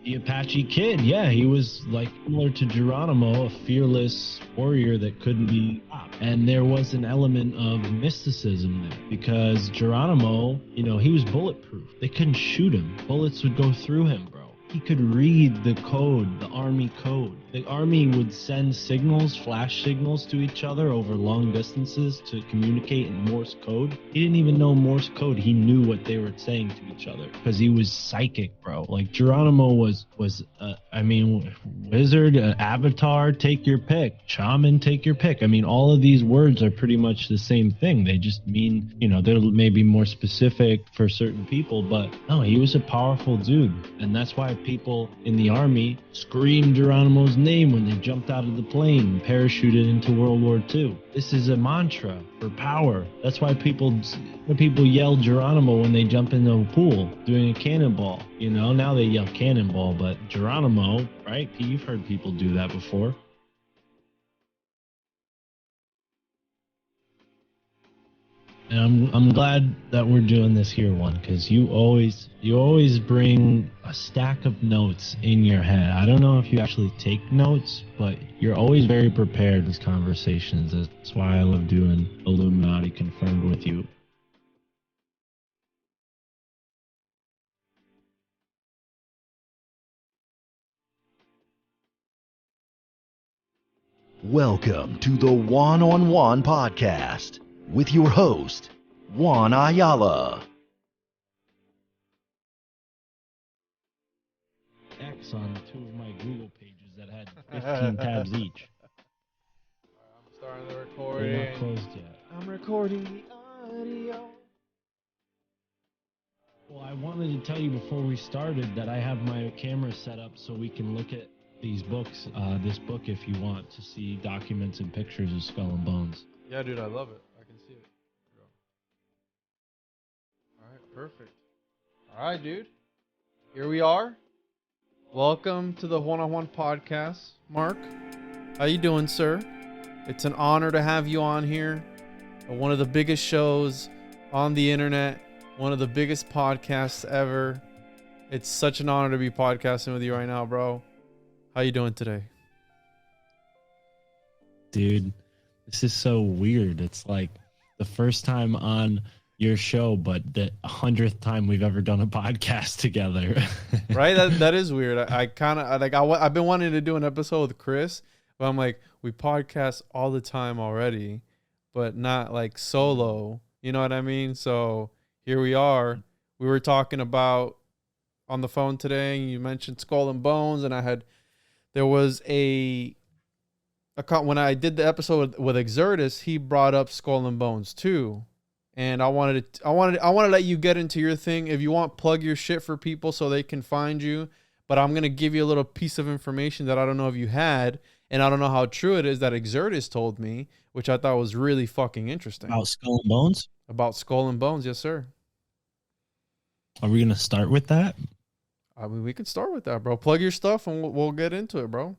The Apache Kid, yeah, he was like similar to Geronimo, a fearless warrior that couldn't be stopped. And there was an element of mysticism there because Geronimo, he was bulletproof. They couldn't shoot him. Bullets would go through him, bro. He could read the code, the army code. The army would send signals, flash signals to each other over long distances to communicate in Morse code. He didn't even know Morse code. He knew what they were saying to each other because he was psychic, bro. Like Geronimo was wizard, avatar, take your pick. Shaman, take your pick. I mean, all of these words are pretty much the same thing. They just mean, they're maybe more specific for certain people, but no, he was a powerful dude. And that's why people in the army screamed Geronimo's name when they jumped out of the plane and parachuted into World War II. This is a mantra for power. That's why people yell Geronimo when they jump into a pool doing a cannonball. Now they yell cannonball, but Geronimo, right? You've heard people do that before. And I'm glad that we're doing this here, Juan, because you always bring a stack of notes in your head. I don't know if you actually take notes, but you're always very prepared with conversations. That's why I love doing Illuminati Confirmed with you. Welcome to the Juan on Juan podcast with your host, Juan Ayala. X on 2 of my Google pages that had 15 tabs each. I'm starting the recording. They're not closed yet. I'm recording the audio. Well, I wanted to tell you before we started that I have my camera set up so we can look at these books, this book, if you want to see documents and pictures of Skull and Bones. Yeah, dude, I love it. I can see it. All right, perfect. All right, dude. Here we are. Welcome to the One on One podcast, Mark. How you doing, sir? It's an honor to have you on here. One of the biggest shows on the internet, one of the biggest podcasts ever. It's such an honor to be podcasting with you right now, bro. How you doing today? Dude, this is so weird. It's like the first time on your show, but the 100th time we've ever done a podcast together. Right? That is weird. I've been wanting to do an episode with Chris, but I'm like, we podcast all the time already, but not like solo. You know what I mean? So here we are. We were talking about on the phone today, and you mentioned Skull and Bones, and there was when I did the episode with Exertus, he brought up Skull and Bones too. And I want to let you get into your thing. If you want, plug your shit for people so they can find you. But I'm going to give you a little piece of information that I don't know if you had, and I don't know how true it is, that Exertus told me, which I thought was really fucking interesting. About Skull and Bones? About Skull and Bones, yes, sir. Are we going to start with that? I mean, we can start with that, bro. Plug your stuff and we'll get into it, bro.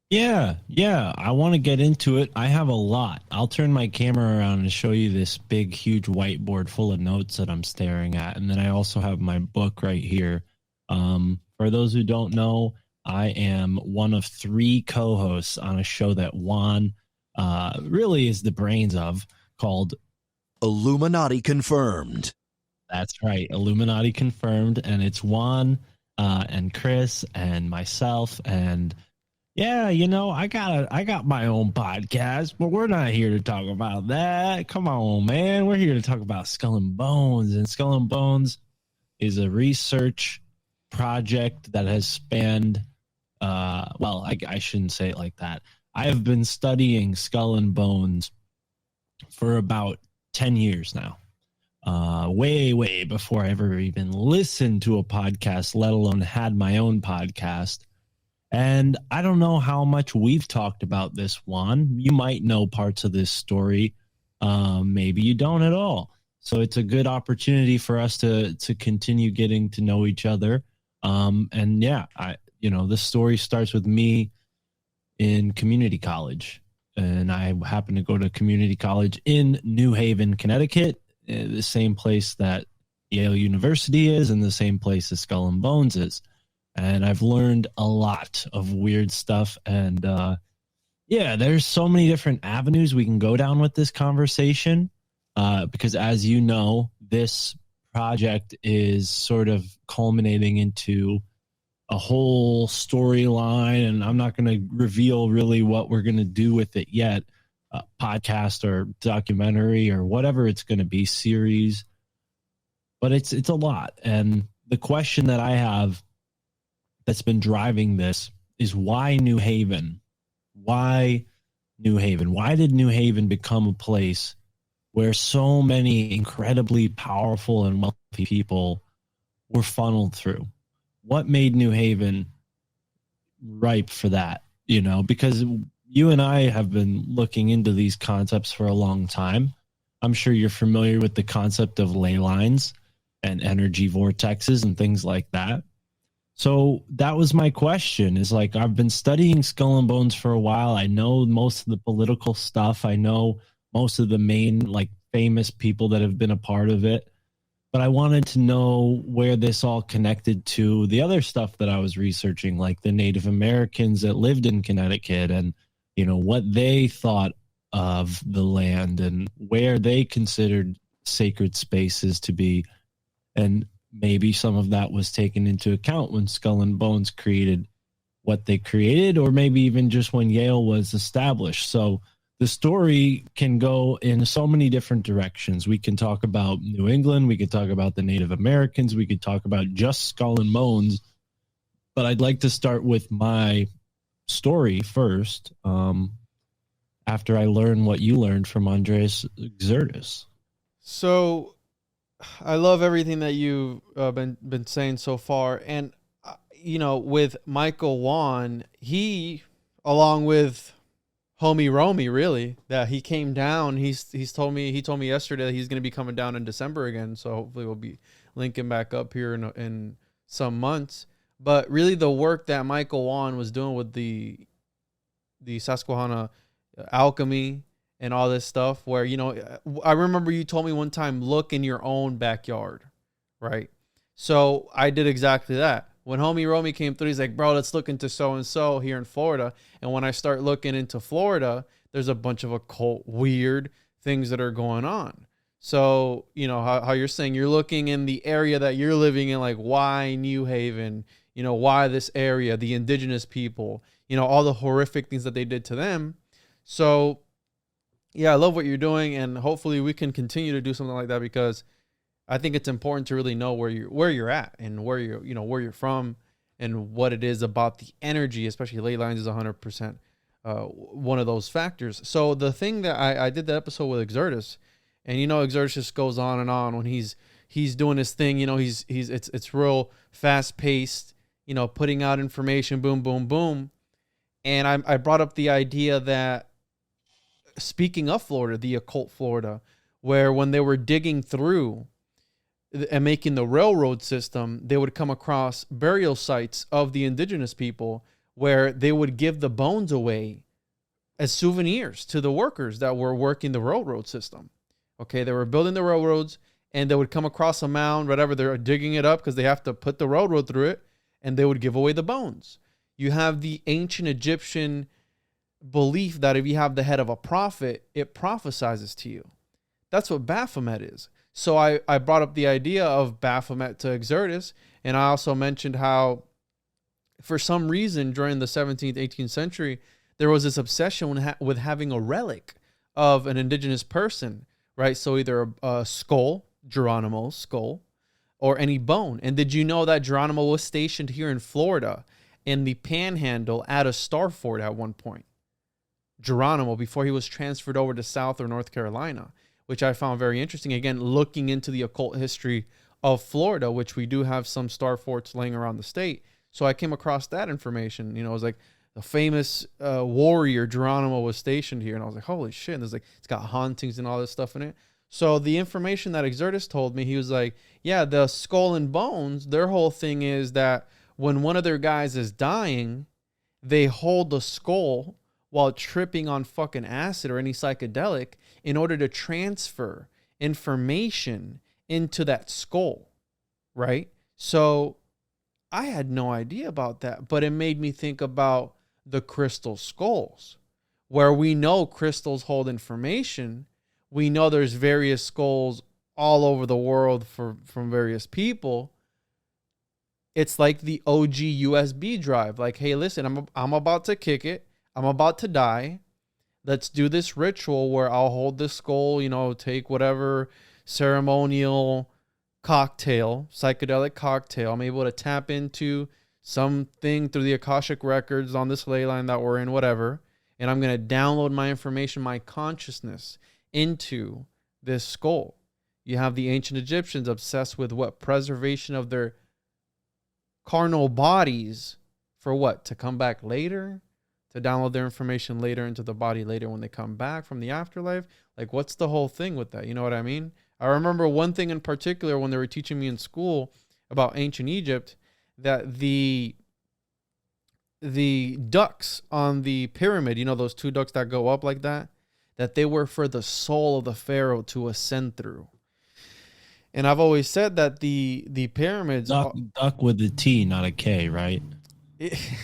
Yeah. I want to get into it. I have a lot. I'll turn my camera around and show you this big, huge whiteboard full of notes that I'm staring at. And then I also have my book right here. For those who don't know, I am one of 3 co-hosts on a show that Juan really is the brains of, called Illuminati Confirmed. That's right, Illuminati Confirmed, and it's Juan and Chris and myself, and yeah, I got my own podcast, but we're not here to talk about that. Come on, man, we're here to talk about Skull and Bones, and Skull and Bones is a research project that has spanned. I shouldn't say it like that. I have been studying Skull and Bones for about 10 years now. Way before I ever even listened to a podcast, let alone had my own podcast. And I don't know how much we've talked about this, Juan. You might know parts of this story. Maybe you don't at all. So it's a good opportunity for us to continue getting to know each other. And yeah, the story starts with me in community college. And I happen to go to community college in New Haven, Connecticut, the same place that Yale University is and the same place as Skull and Bones is. and I've learned a lot of weird stuff. And yeah, there's so many different avenues we can go down with this conversation, because as you know, this project is sort of culminating into a whole storyline, and I'm not going to reveal really what we're going to do with it yet. Podcast or documentary or whatever it's going to be, series, but it's a lot. And the question that I have that's been driving this is, why New Haven? Why New Haven? Why did New Haven become a place where so many incredibly powerful and wealthy people were funneled through? What made New Haven ripe for that? You know, because you and I have been looking into these concepts for a long time. I'm sure you're familiar with the concept of ley lines and energy vortexes and things like that. So that was my question, is like, I've been studying Skull and Bones for a while. I know most of the political stuff. I know most of the main, like, famous people that have been a part of it. But I wanted to know where this all connected to the other stuff that I was researching, like the Native Americans that lived in Connecticut, and, you know, what they thought of the land and where they considered sacred spaces to be. And maybe some of that was taken into account when Skull and Bones created what they created, or maybe even just when Yale was established. So the story can go in so many different directions. We can talk about New England. We could talk about the Native Americans. We could talk about just Skull and Bones. But I'd like to start with my story first, after I learn what you learned from Andreas Xerxes. So I love everything that you've been saying so far. And, you know, with Michael Juan, he, along with homie Romy, really, that he came down. He told me yesterday that he's going to be coming down in December again. So hopefully we'll be linking back up here in some months. But really, the work that Michael Juan was doing with the Susquehanna alchemy and all this stuff, where, you know, I remember you told me one time, look in your own backyard, right? So I did exactly that. When homie Romy came through, he's like, bro, let's look into so-and-so here in Florida. And when I start looking into Florida, there's a bunch of occult, weird things that are going on. So, you know, how you're saying you're looking in the area that you're living in, like, why New Haven? You know, why this area, the indigenous people, you know, all the horrific things that they did to them. So, yeah, I love what you're doing, and hopefully we can continue to do something like that, because I think it's important to really know where you're at and where you're from, and what it is about the energy, especially ley lines is 100% one of those factors. So the thing that I did the episode with Xerxes, and, you know, Xerxes just goes on and on when he's doing his thing. You know, it's real fast paced, you know, putting out information, boom, boom, boom. And I brought up the idea that, speaking of Florida, the Occult Florida, where when they were digging through and making the railroad system, they would come across burial sites of the indigenous people where they would give the bones away as souvenirs to the workers that were working the railroad system. Okay, they were building the railroads, and they would come across a mound, whatever, they're digging it up because they have to put the railroad through it, and they would give away the bones. You have the ancient Egyptian belief that if you have the head of a prophet, it prophesizes to you. That's what Baphomet is. So I brought up the idea of Baphomet to Xerxes, and I also mentioned how, for some reason, during the 17th, 18th century, there was this obsession with having a relic of an indigenous person, right? So either a skull, Geronimo's skull, or any bone. And did you know that Geronimo was stationed here in Florida in the Panhandle at a star fort at one point? Geronimo, before he was transferred over to South or North Carolina, which I found very interesting. Again, looking into the occult history of Florida, which we do have some star forts laying around the state. So I came across that information. You know, it was like the famous warrior Geronimo was stationed here. And I was like, holy shit. And there's like, it's got hauntings and all this stuff in it. So the information that Xerxes told me, he was like, yeah, the Skull and Bones, their whole thing is that when one of their guys is dying, they hold the skull while tripping on fucking acid or any psychedelic in order to transfer information into that skull, right? So I had no idea about that, but it made me think about the crystal skulls, where we know crystals hold information. We know there's various skulls all over the world from various people. It's like the OG USB drive. Like, hey, listen, I'm about to kick it. I'm about to die. Let's do this ritual where I'll hold this skull, take whatever ceremonial cocktail, psychedelic cocktail. I'm able to tap into something through the Akashic records on this ley line that we're in, whatever. And I'm going to download my information, my consciousness into this skull. You have the ancient Egyptians obsessed with what? Preservation of their carnal bodies for what? To come back later? To download their information later into the body later when they come back from the afterlife? Like, what's the whole thing with that? You know what I mean? I remember one thing in particular when they were teaching me in school about ancient Egypt, that the ducts on the pyramid, those two ducts that go up like that they were for the soul of the pharaoh to ascend through. And I've always said that the pyramids... Duck with a T, not a K, right?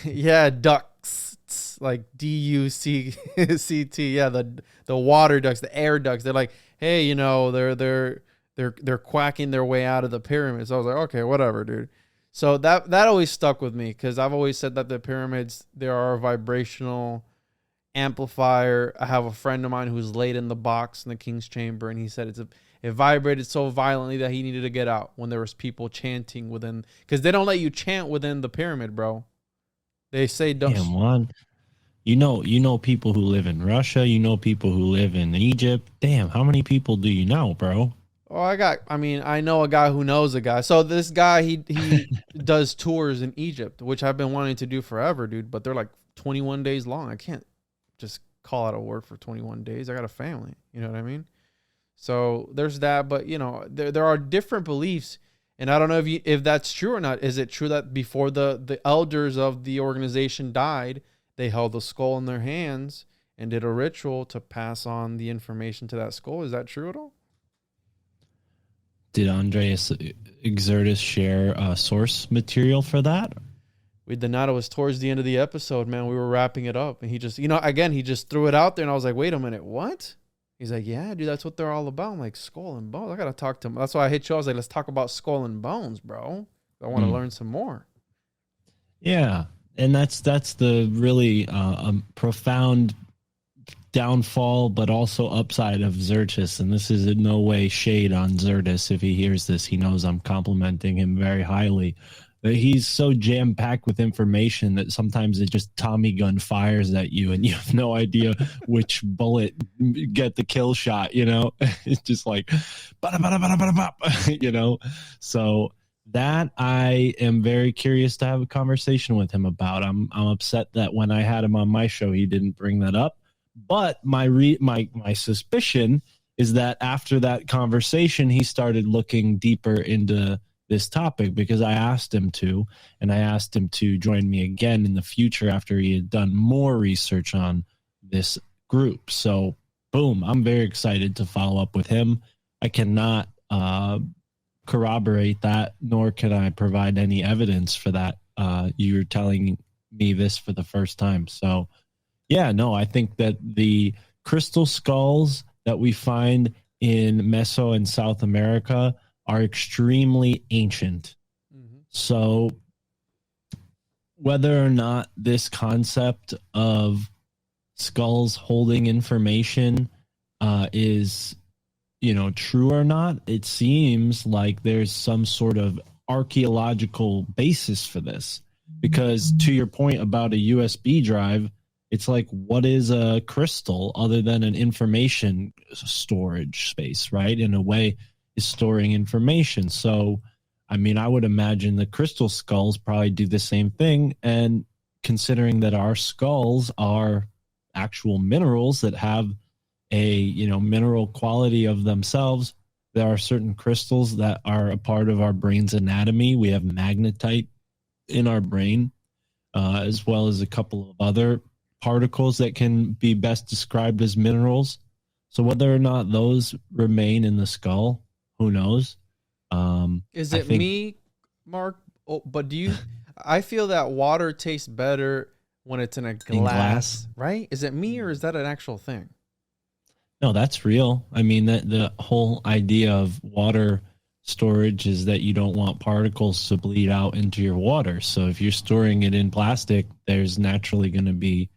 Yeah, ducts. Like DUCCT. Yeah, the water ducts, the air ducts. They're like, hey, they're quacking their way out of the pyramids. So I was like, okay, whatever, dude. So that always stuck with me, because I've always said that the pyramids, there are a vibrational amplifier. I have a friend of mine who's laid in the box in the king's chamber, and he said it vibrated so violently that he needed to get out when there was people chanting within, because they don't let you chant within the pyramid, bro. They say don't. Damn, Juan. You know people who live in Russia. People who live in Egypt. Damn, how many people do you know, bro? Oh, I know a guy who knows a guy. So this guy, he does tours in Egypt, which I've been wanting to do forever, dude. But they're like 21 days long. I can't just call out of work for 21 days. I got a family. You know what I mean? So there's that. But, there are different beliefs. And I don't know if that's true or not. Is it true that before the elders of the organization died, they held the skull in their hands and did a ritual to pass on the information to that skull? Is that true at all? Did Andreas Exertus share source material for that? We did not. It was towards the end of the episode, man. We were wrapping it up. And he just, again, he just threw it out there. And I was like, wait a minute, what? He's like, yeah, dude, that's what they're all about. I'm like, skull and bones. I got to talk to him. That's why I hit you. I was like, let's talk about skull and bones, bro. I want to learn some more. Yeah. And that's the really profound downfall, but also upside of Xerxes. And this is in no way shade on Xerxes. If he hears this, he knows I'm complimenting him very highly. But he's so jam-packed with information that sometimes it just Tommy gun fires at you and you have no idea which bullet get the kill shot, It's just like, So that I am very curious to have a conversation with him about. I'm upset that when I had him on my show, he didn't bring that up. But my suspicion is that after that conversation, he started looking deeper into this topic, because I asked him to, and I asked him to join me again in the future after he had done more research on this group. So, boom, I'm very excited to follow up with him. I cannot corroborate that, nor can I provide any evidence for that. You're telling me this for the first time. So, yeah, no, I think that the crystal skulls that we find in Meso and South America are extremely ancient. Mm-hmm. So whether or not this concept of skulls holding information is, true or not, it seems like there's some sort of archaeological basis for this. Because to your point about a USB drive, it's like, what is a crystal other than an information storage space, right? In a way, is storing information. So, I would imagine the crystal skulls probably do the same thing. And considering that our skulls are actual minerals that have a, mineral quality of themselves, there are certain crystals that are a part of our brain's anatomy. We have magnetite in our brain, as well as a couple of other particles that can be best described as minerals. So whether or not those remain in the skull, who knows? Is it me, Mark, Oh, but do you? I feel that water tastes better when it's in a glass, In glass? right? Is it me or is that an actual thing? No, that's real. I mean, that the whole idea of water storage is that you don't want particles to bleed out into your water. So if you're storing it in plastic, there's naturally going to be,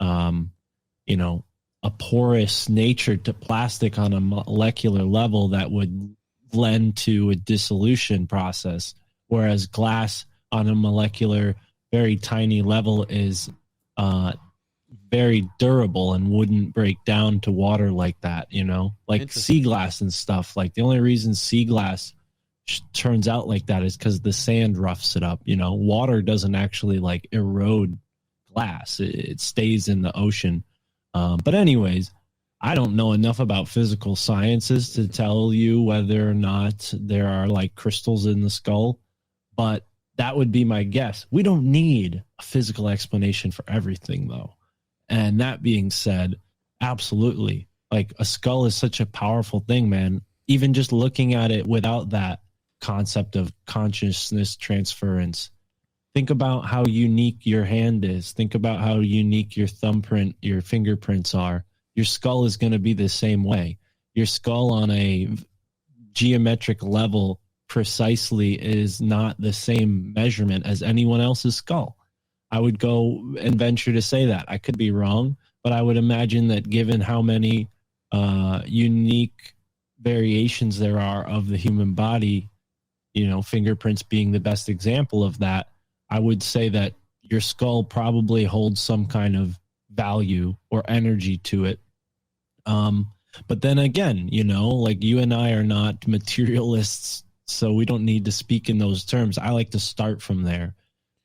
you know, a porous nature to plastic on a molecular level that would lend to a dissolution process, whereas glass on a molecular, very tiny level is very durable and wouldn't break down to water like that, you know, like sea glass and stuff. Like the only reason sea glass turns out like that is because the sand roughs it up. You know, water doesn't actually like erode glass, it stays in the ocean. But anyways, I don't know enough about physical sciences to tell you whether or not there are like crystals in the skull, but that would be my guess. We don't need a physical explanation for everything, though. And that being said, absolutely. Like a skull is such a powerful thing, man. Even just looking at it without that concept of consciousness transference. Think about how unique your hand is. Think about how unique your thumbprint, your fingerprints are. Your skull is going to be the same way. Your skull on a geometric level precisely is not the same measurement as anyone else's skull. I would go and venture to say that. I could be wrong, but I would imagine that given how many unique variations there are of the human body, you know, fingerprints being the best example of that, I would say that your skull probably holds some kind of value or energy to it. But then again, you know, like you and I are not materialists, so we don't need to speak in those terms. I like to start from there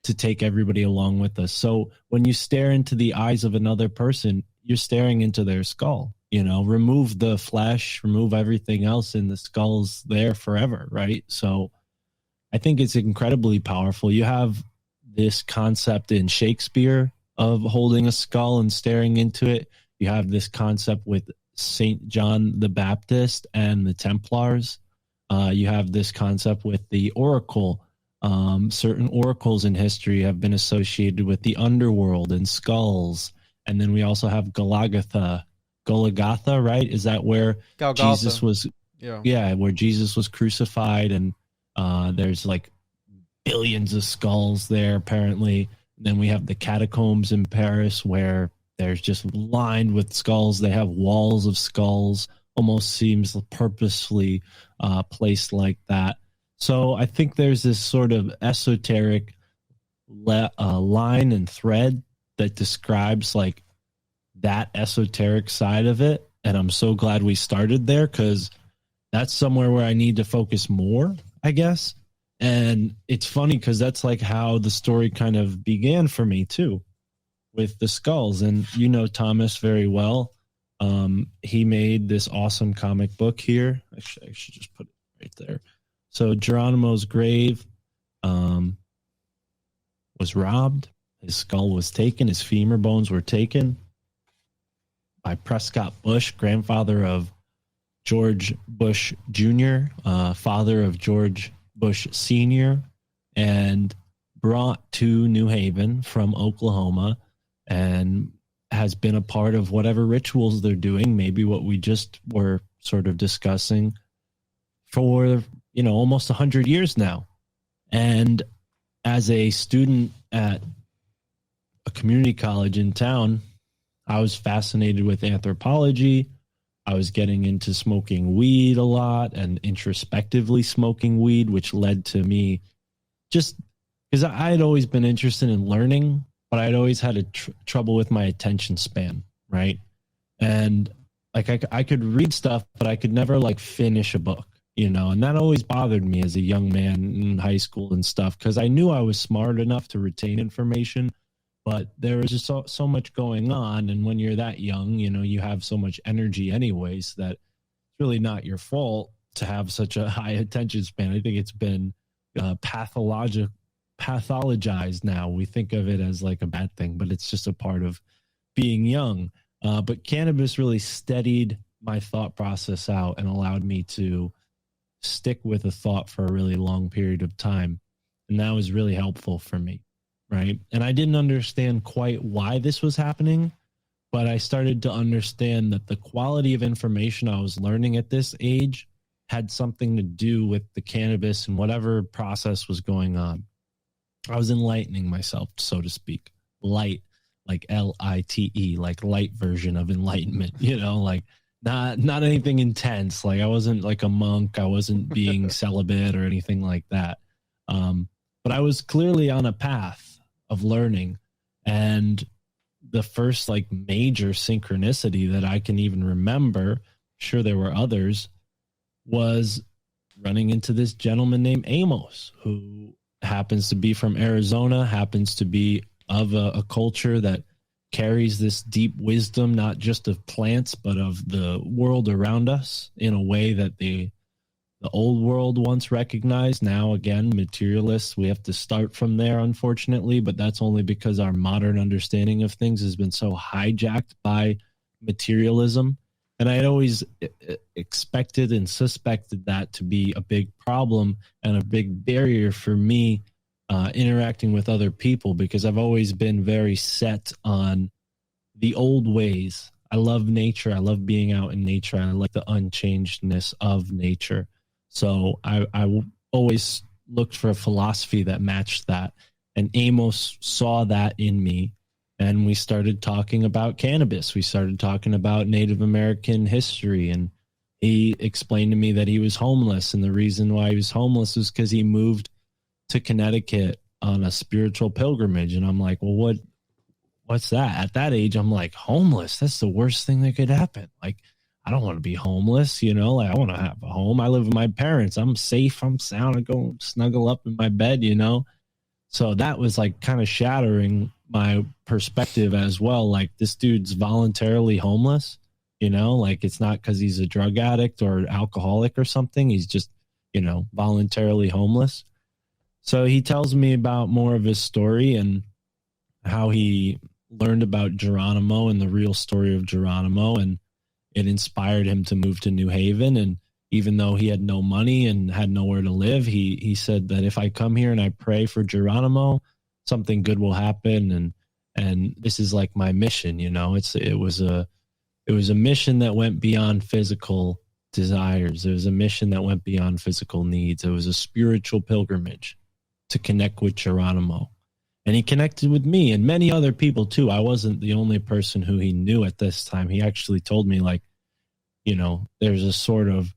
to take everybody along with us. So when you stare into the eyes of another person, you're staring into their skull. You know, remove the flesh, remove everything else, and the skull's there forever, right? So I think it's incredibly powerful. You have this concept in Shakespeare of holding a skull and staring into it. You have this concept with Saint John the Baptist and the Templars. You have this concept with the oracle. Certain oracles in history have been associated with the underworld and skulls. And then we also have Golgotha, right? Is that where Golgotha. Jesus was? Yeah, where Jesus was crucified, and there's like billions of skulls there apparently. And then we have the catacombs in Paris where there's just lined with skulls. They have walls of skulls, almost seems purposefully placed like that. So I think there's this sort of esoteric line and thread that describes like that esoteric side of it. And I'm so glad we started there because that's somewhere where I need to focus more, I guess. And it's funny because that's like how the story kind of began for me too, with the skulls. And you know Thomas very well. He made this awesome comic book here. Actually, I should just put it right there. So Geronimo's grave was robbed. His skull was taken. His femur bones were taken by Prescott Bush, grandfather of George Bush Jr., father of George Bush Sr., and brought to New Haven from Oklahoma, and has been a part of whatever rituals they're doing, maybe what we just were sort of discussing, for almost 100 years now. And as a student at a community college in town, I was fascinated with anthropology. I was getting into smoking weed a lot and introspectively smoking weed, which led to me just because I had always been interested in learning, but I'd always had trouble with my attention span, right? And like I could read stuff, but I could never like finish a book. And that always bothered me as a young man in high school and stuff, because I knew I was smart enough to retain information, but there was just so much going on. And when you're that young, you have so much energy anyways, that it's really not your fault to have such a high attention span. I think it's been pathologized now. We think of it as like a bad thing, but it's just a part of being young. But cannabis really steadied my thought process out and allowed me to stick with a thought for a really long period of time. And that was really helpful for me, right? And I didn't understand quite why this was happening, but I started to understand that the quality of information I was learning at this age had something to do with the cannabis and whatever process was going on. I was enlightening myself, so to speak. Light, like Lite, like light version of enlightenment, like not anything intense. Like I wasn't like a monk. I wasn't being celibate or anything like that. But I was clearly on a path of learning. And the first like major synchronicity that I can even remember, sure there were others, was running into this gentleman named Amos, who happens to be from Arizona, happens to be of a culture that carries this deep wisdom, not just of plants, but of the world around us in a way that the old world once recognized. Now, again, materialists, we have to start from there, unfortunately, but that's only because our modern understanding of things has been so hijacked by materialism. And I had always expected and suspected that to be a big problem and a big barrier for me interacting with other people, because I've always been very set on the old ways. I love nature. I love being out in nature. I like the unchangedness of nature. So I always looked for a philosophy that matched that. And Amos saw that in me. And we started talking about cannabis. We started talking about Native American history. And he explained to me that he was homeless. And the reason why he was homeless was because he moved to Connecticut on a spiritual pilgrimage. And I'm like, well, what's that? At that age, I'm like, homeless? That's the worst thing that could happen. Like, I don't want to be homeless, like I want to have a home. I live with my parents. I'm safe. I'm sound. I go snuggle up in my bed, So that was like kind of shattering my perspective as well. Like, this dude's voluntarily homeless, like it's not because he's a drug addict or alcoholic or something. He's just, voluntarily homeless. So he tells me about more of his story and how he learned about Geronimo and the real story of Geronimo. And it inspired him to move to New Haven. And even though he had no money and had nowhere to live, he said that if I come here and I pray for Geronimo, something good will happen. And this is like my mission, it was a mission that went beyond physical desires. It was a mission that went beyond physical needs. It was a spiritual pilgrimage to connect with Geronimo. And he connected with me and many other people too. I wasn't the only person who he knew at this time. He actually told me, like, there's a sort of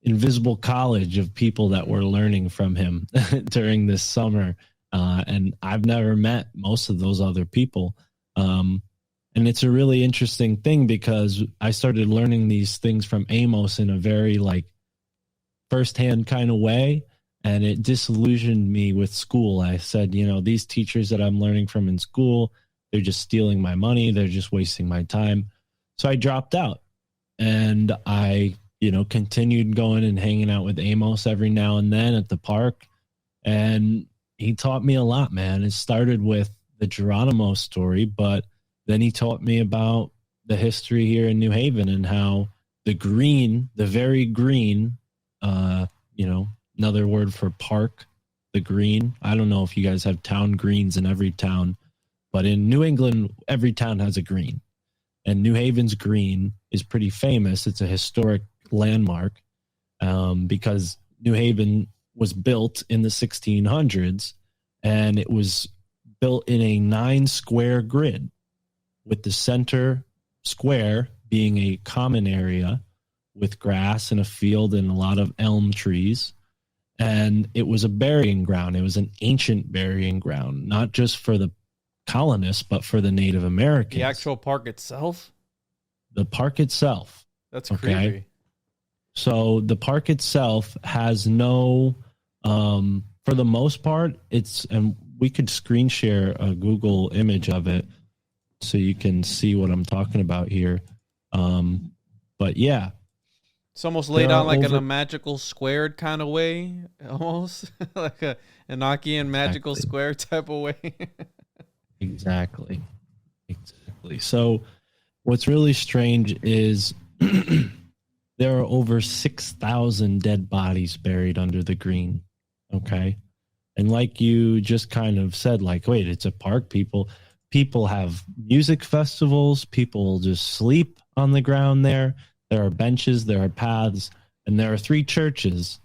invisible college of people that were learning from him during this summer. And I've never met most of those other people. And it's a really interesting thing because I started learning these things from Amos in a very like firsthand kind of way. And it disillusioned me with school. I said, these teachers that I'm learning from in school, they're just stealing my money. They're just wasting my time. So I dropped out and I, continued going and hanging out with Amos every now and then at the park. And he taught me a lot, man. It started with the Geronimo story, but then he taught me about the history here in New Haven and how the green, the very green, another word for park, the green. I don't know if you guys have town greens in every town, but in New England, every town has a green. And New Haven's green is pretty famous. It's a historic landmark because New Haven was built in the 1600s, and it was built in a 9-square grid, with the center square being a common area with grass and a field and a lot of elm trees. And it was a burying ground. It was an ancient burying ground, not just for the colonists, but for the Native Americans. The actual park itself? The park itself. That's creepy. So the park itself has no, for the most part, and we could screen share a Google image of it so you can see what I'm talking about here. But yeah. It's almost laid out like in a magical squared kind of way, almost like a Enochian magical square type of way. Exactly. So what's really strange is there are over 6,000 dead bodies buried under the green. Okay. And like you just kind of said, like, wait, it's a park. People have music festivals. People just sleep on the ground there. There are benches, there are paths, and there are 3 churches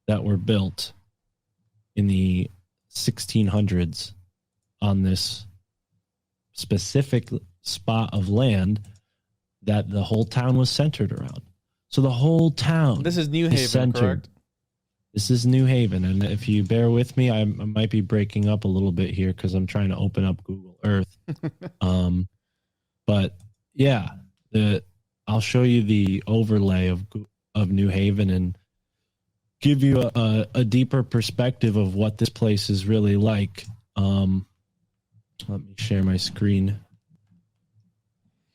that were built in the 1600s on this specific spot of land that the whole town was centered around. So the whole town. This is New Haven, correct? This is New Haven, and if you bear with me, I might be breaking up a little bit here because I'm trying to open up Google Earth. But yeah, I'll show you the overlay of New Haven and give you a deeper perspective of what this place is really like. Let me share my screen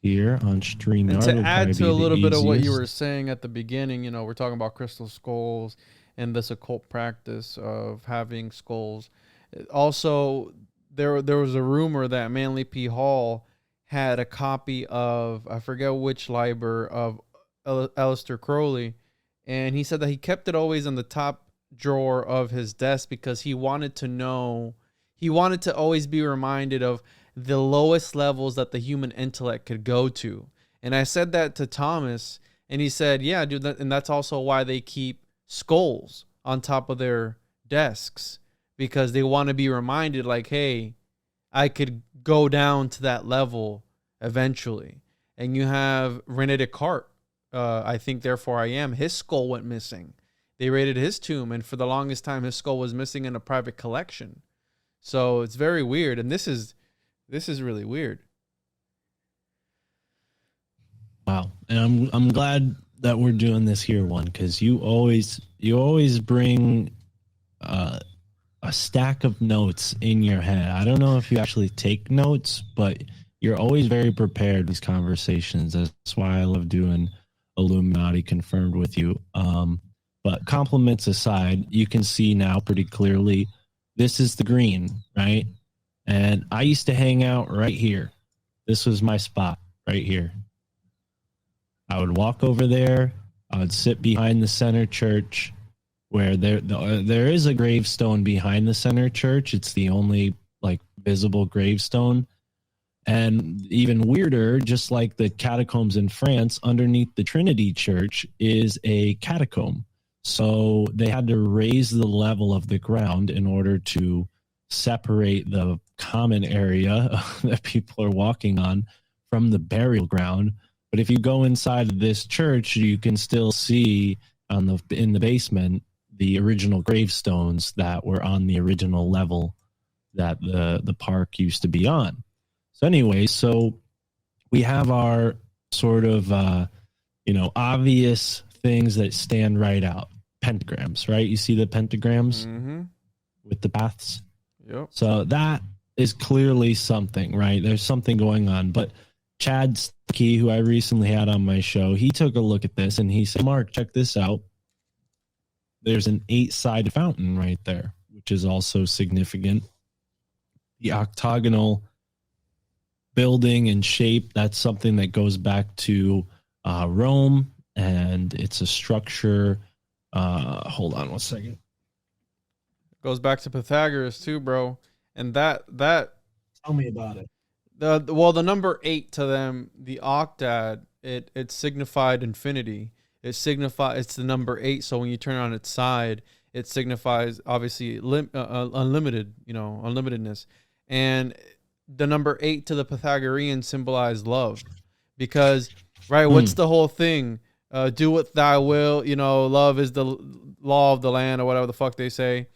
here on StreamYard. And to add to a little bit of what you were saying at the beginning, you know, we're talking about crystal skulls and this occult practice of having skulls. Also, there was a rumor that Manly P. Hall had a copy of, I forget which liber, of Aleister Crowley, and he said that he kept it always in the top drawer of his desk because he wanted to always be reminded of the lowest levels that the human intellect could go to. And I said that to Thomas, and he said, yeah, dude, and that's also why they keep skulls on top of their desks, because they want to be reminded, like, hey, I could go down to that level eventually. And you have René Descartes, I think Therefore I Am, his skull went missing. They raided his tomb, and for the longest time his skull was missing in a private collection. So it's very weird, and this is really weird. Wow. And I'm glad that we're doing this here, Juan, because you always bring a stack of notes in your head. I don't know if you actually take notes, but you're always very prepared in these conversations. That's why I love doing Illuminati Confirmed with you. But compliments aside, you can see now pretty clearly this is the green, right? And I used to hang out right here. This was my spot right here. I would walk over there. I would sit behind the center church, where there is a gravestone behind the center church. It's the only like visible gravestone. And even weirder, just like the catacombs in France, underneath the Trinity Church is a catacomb. So they had to raise the level of the ground in order to separate the common area that people are walking on from the burial ground. But if you go inside of this church, you can still see in the basement the original gravestones that were on the original level that the park used to be on. So anyway, so we have our sort of obvious things that stand right out. Pentagrams, right? You see the pentagrams with the paths? Yep. So that is clearly something, right? There's something going on. But Chad Stuckey, who I recently had on my show, he took a look at this and he said, Mark, check this out. There's an 8-sided fountain right there, which is also significant. The octagonal building and shape, that's something that goes back to Rome, and it's a structure. Hold on one second. Goes back to Pythagoras too, bro. And that tell me about it. The number 8 to them, the octad, it signified infinity. It's the number 8. So when you turn it on its side, it signifies obviously unlimited, unlimitedness. And the number 8 to the Pythagoreans symbolized love, because what's the whole thing? Do what thou will, love is the law of the land, or whatever the fuck they say.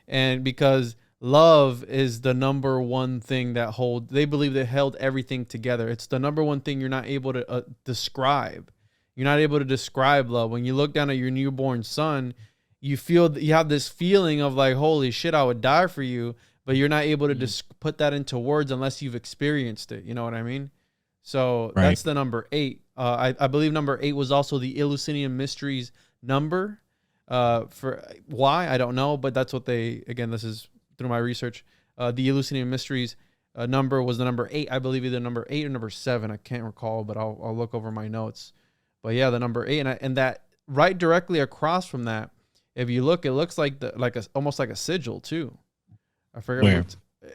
And because love is the number one thing that they believe that held everything together. It's the number one thing you're not able to describe. You're not able to describe love. When you look down at your newborn son, you have this feeling of like, holy shit, I would die for you. But you're not able to put that into words unless you've experienced it. You know what I mean? So that's the number 8. I believe number 8 was also the Eleusinian Mysteries number. For why, I don't know, but that's what this is through my research. The Eleusinian Mysteries number was the number 8. I believe either number 8 or number 7. I can't recall, but I'll look over my notes. But yeah, the number 8, and that right directly across from that, if you look, it looks like almost like a sigil too. I forget Where?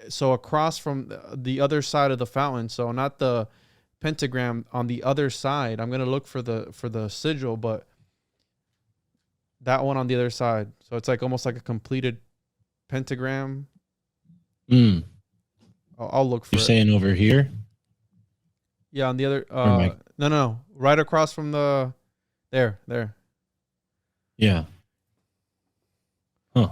So across from the other side of the fountain, so not the pentagram, on the other side. I'm gonna look for the sigil, but that one on the other side. So it's like almost like a completed pentagram. Mm. I'll look for You're it. saying over here? Yeah, on the other. Or No, right across from the. There. Yeah. Huh.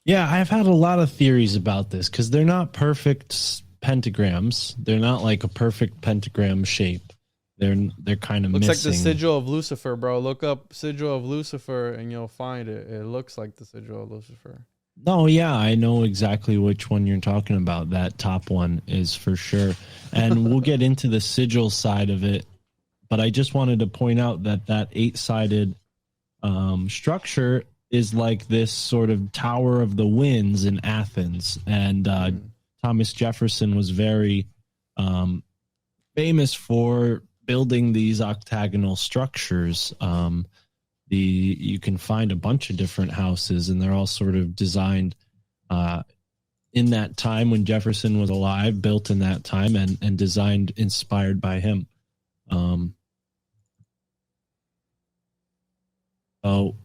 Yeah, I've had a lot of theories about this because they're not perfect pentagrams. They're not like a perfect pentagram shape. They're kind of Looks missing. like the sigil of Lucifer, bro. Look up sigil of Lucifer and you'll find it. It looks like the sigil of Lucifer. No, yeah, I know exactly which one you're talking about. That top one is for sure. And we'll get into the sigil side of it. But I just wanted to point out that 8-sided structure is like this sort of Tower of the Winds in Athens. And Thomas Jefferson was very famous for building these octagonal structures. You can find a bunch of different houses, and they're all sort of designed in that time when Jefferson was alive, built in that time, and designed inspired by him. So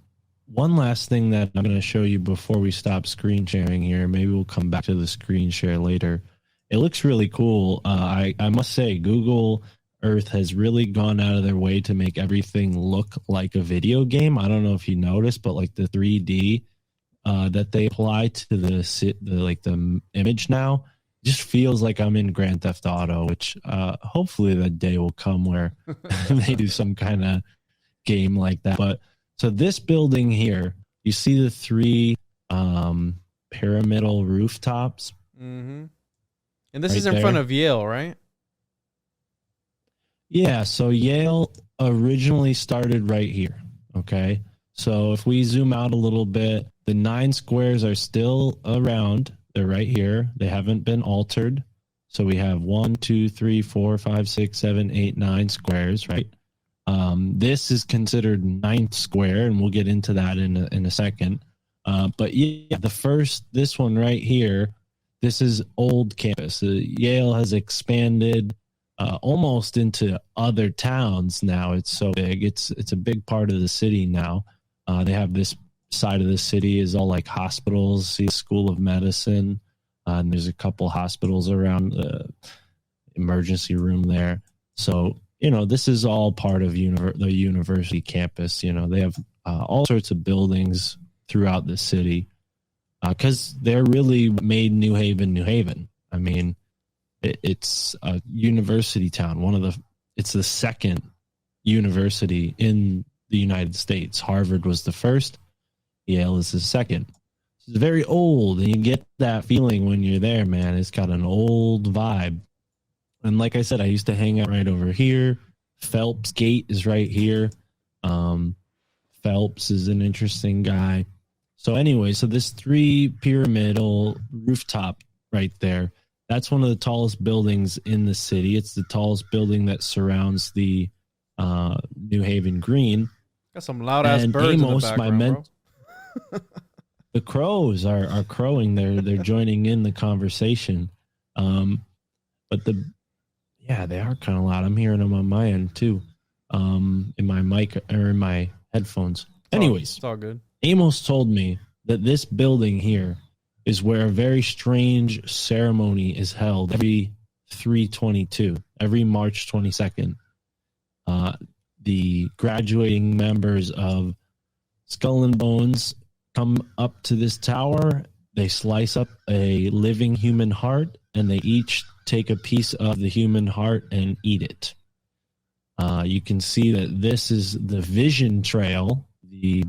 one last thing that I'm going to show you before we stop screen sharing here. Maybe we'll come back to the screen share later. It looks really cool. I must say, Google Earth has really gone out of their way to make everything look like a video game. I don't know if you noticed, but like the 3D that they apply to the image now just feels like I'm in Grand Theft Auto, which hopefully that day will come where they do some kind of game like that. But so this building here, you see the 3 pyramidal rooftops. Mm-hmm. And this right is in there. front of Yale, right? Yeah, so Yale originally started right here, okay? So if we zoom out a little bit, the 9 squares are still around. They're right here. They haven't been altered. So we have 1, 2, 3, 4, 5, 6, 7, 8, 9 squares, right? This is considered 9th square, and we'll get into that in a second. But yeah, this one right here, this is old campus. Yale has expanded almost into other towns now. It's so big. It's a big part of the city now. They have this side of the city is all like hospitals, see School of Medicine, and there's a couple hospitals around the emergency room there. So, this is all part of the university campus. They have all sorts of buildings throughout the city because they're really made New Haven. I mean, it's a university town. It's the second university in the United States. Harvard was the first. Yale is the second. It's very old, and you get that feeling when you're there, man. It's got an old vibe. And like I said, I used to hang out right over here. Phelps Gate is right here. Phelps is an interesting guy. So anyway, so this 3 pyramidal rooftop right there, that's one of the tallest buildings in the city. It's the tallest building that surrounds the New Haven Green. Got some loud ass birds Amos, in the background, bro. The crows are crowing. They're joining in the conversation. But they are kind of loud. I'm hearing them on my end too, in my mic or in my headphones. Anyways, it's all good. Amos told me that this building here is where a very strange ceremony is held every 3/22, every March 22nd. The graduating members of Skull and Bones come up to this tower. They slice up a living human heart, and they each take a piece of the human heart and eat it. You can see that this is the vision trail, the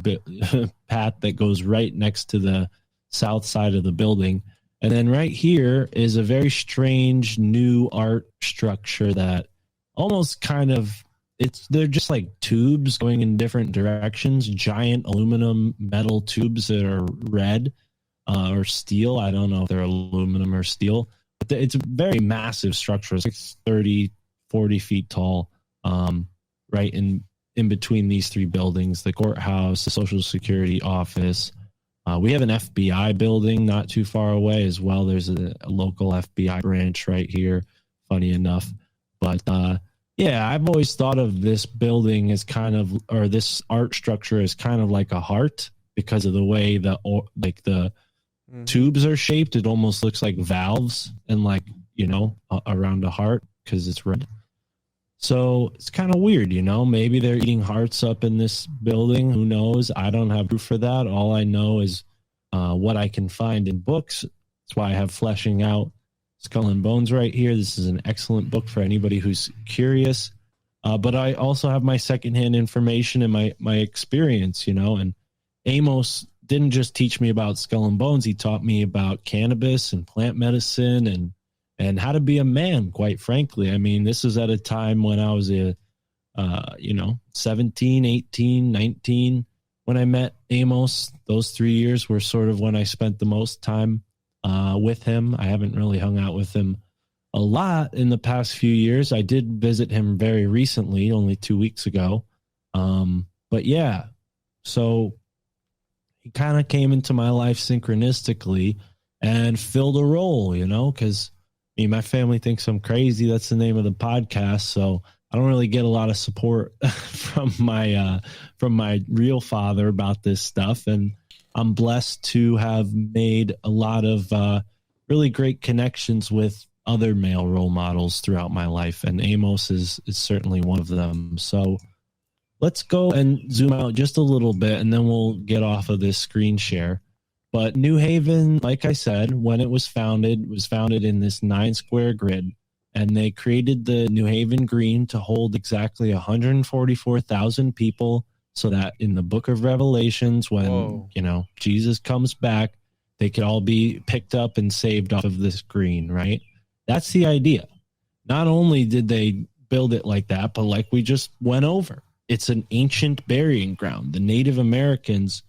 path that goes right next to the south side of the building. And then right here is a very strange new art structure that almost kind of, they're just like tubes going in different directions, giant aluminum metal tubes that are red or steel. I don't know if they're aluminum or steel, but it's a very massive structure. It's like 30, 40 feet tall, right in between these 3 buildings, the courthouse, the Social Security office, We have an FBI building not too far away as well. There's a local FBI branch right here, funny enough. But yeah, I've always thought of this building as kind of, or this art structure as kind of like a heart because of the way the tubes are shaped. It almost looks like valves and like, you know, around a heart because it's red. So it's kind of weird, you know, maybe they're eating hearts up in this building. Who knows? I don't have proof for that. All I know is what I can find in books. That's why I have Fleshing Out Skull and Bones right here. This is an excellent book for anybody who's curious. But I also have my secondhand information and my experience, you know, and Amos didn't just teach me about skull and bones. He taught me about cannabis and plant medicine and how to be a man, quite frankly. I mean, this is at a time when I was 17, 18, 19 when I met Amos. Those 3 years were sort of when I spent the most time with him. I haven't really hung out with him a lot in the past few years. I did visit him very recently, only 2 weeks ago. But yeah, so he kind of came into my life synchronistically and filled a role, you know, because my family thinks I'm crazy. That's the name of the podcast. So I don't really get a lot of support from my real father about this stuff. And I'm blessed to have made a lot of really great connections with other male role models throughout my life. And Amos is certainly one of them. So let's go and zoom out just a little bit and then we'll get off of this screen share. But New Haven, like I said, when it was founded in this 9-square grid, and they created the New Haven Green to hold exactly 144,000 people, so that in the Book of Revelations, when Jesus comes back, they could all be picked up and saved off of this green, right? That's the idea. Not only did they build it like that, but like we just went over, it's an ancient burying ground. The Native Americans,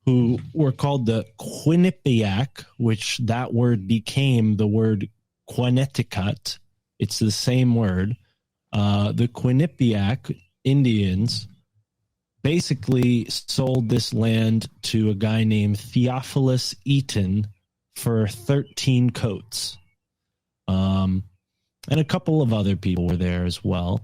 who were called the Quinnipiac, which that word became the word Quennetticut. It's the same word. The Quinnipiac Indians basically sold this land to a guy named Theophilus Eaton for 13 coats. And a couple of other people were there as well.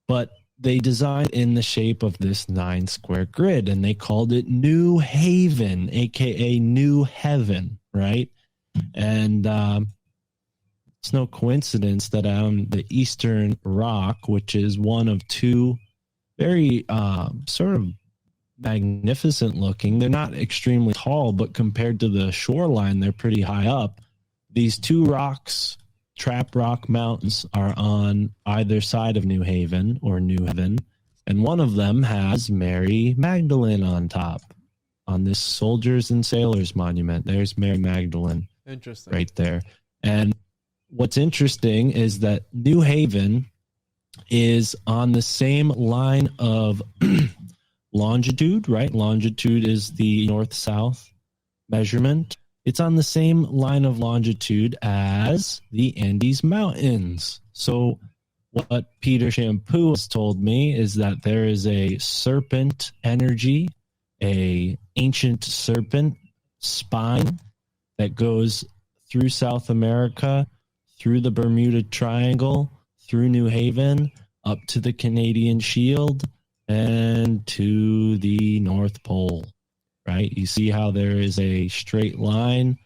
But they designed in the shape of this 9-square grid, and they called it New Haven, a.k.a. New Heaven, right? And it's no coincidence that on the Eastern Rock, which is one of two very sort of magnificent looking, they're not extremely tall, but compared to the shoreline, they're pretty high up. These two rocks, Trap Rock Mountains, are on either side of New Haven or New Heaven, and one of them has Mary Magdalene on top on this Soldiers and Sailors monument. There's Mary Magdalene. Interesting. Right there. And what's interesting is that New Haven is on the same line of longitude, right? Longitude is the north-south measurement. It's on the same line of longitude as the Andes Mountains. So what Peter Shampoo has told me is that there is a serpent energy, a ancient serpent spine that goes through South America, through the Bermuda Triangle, through New Haven, up to the Canadian Shield, and to the North Pole. Right? You see how there is a straight line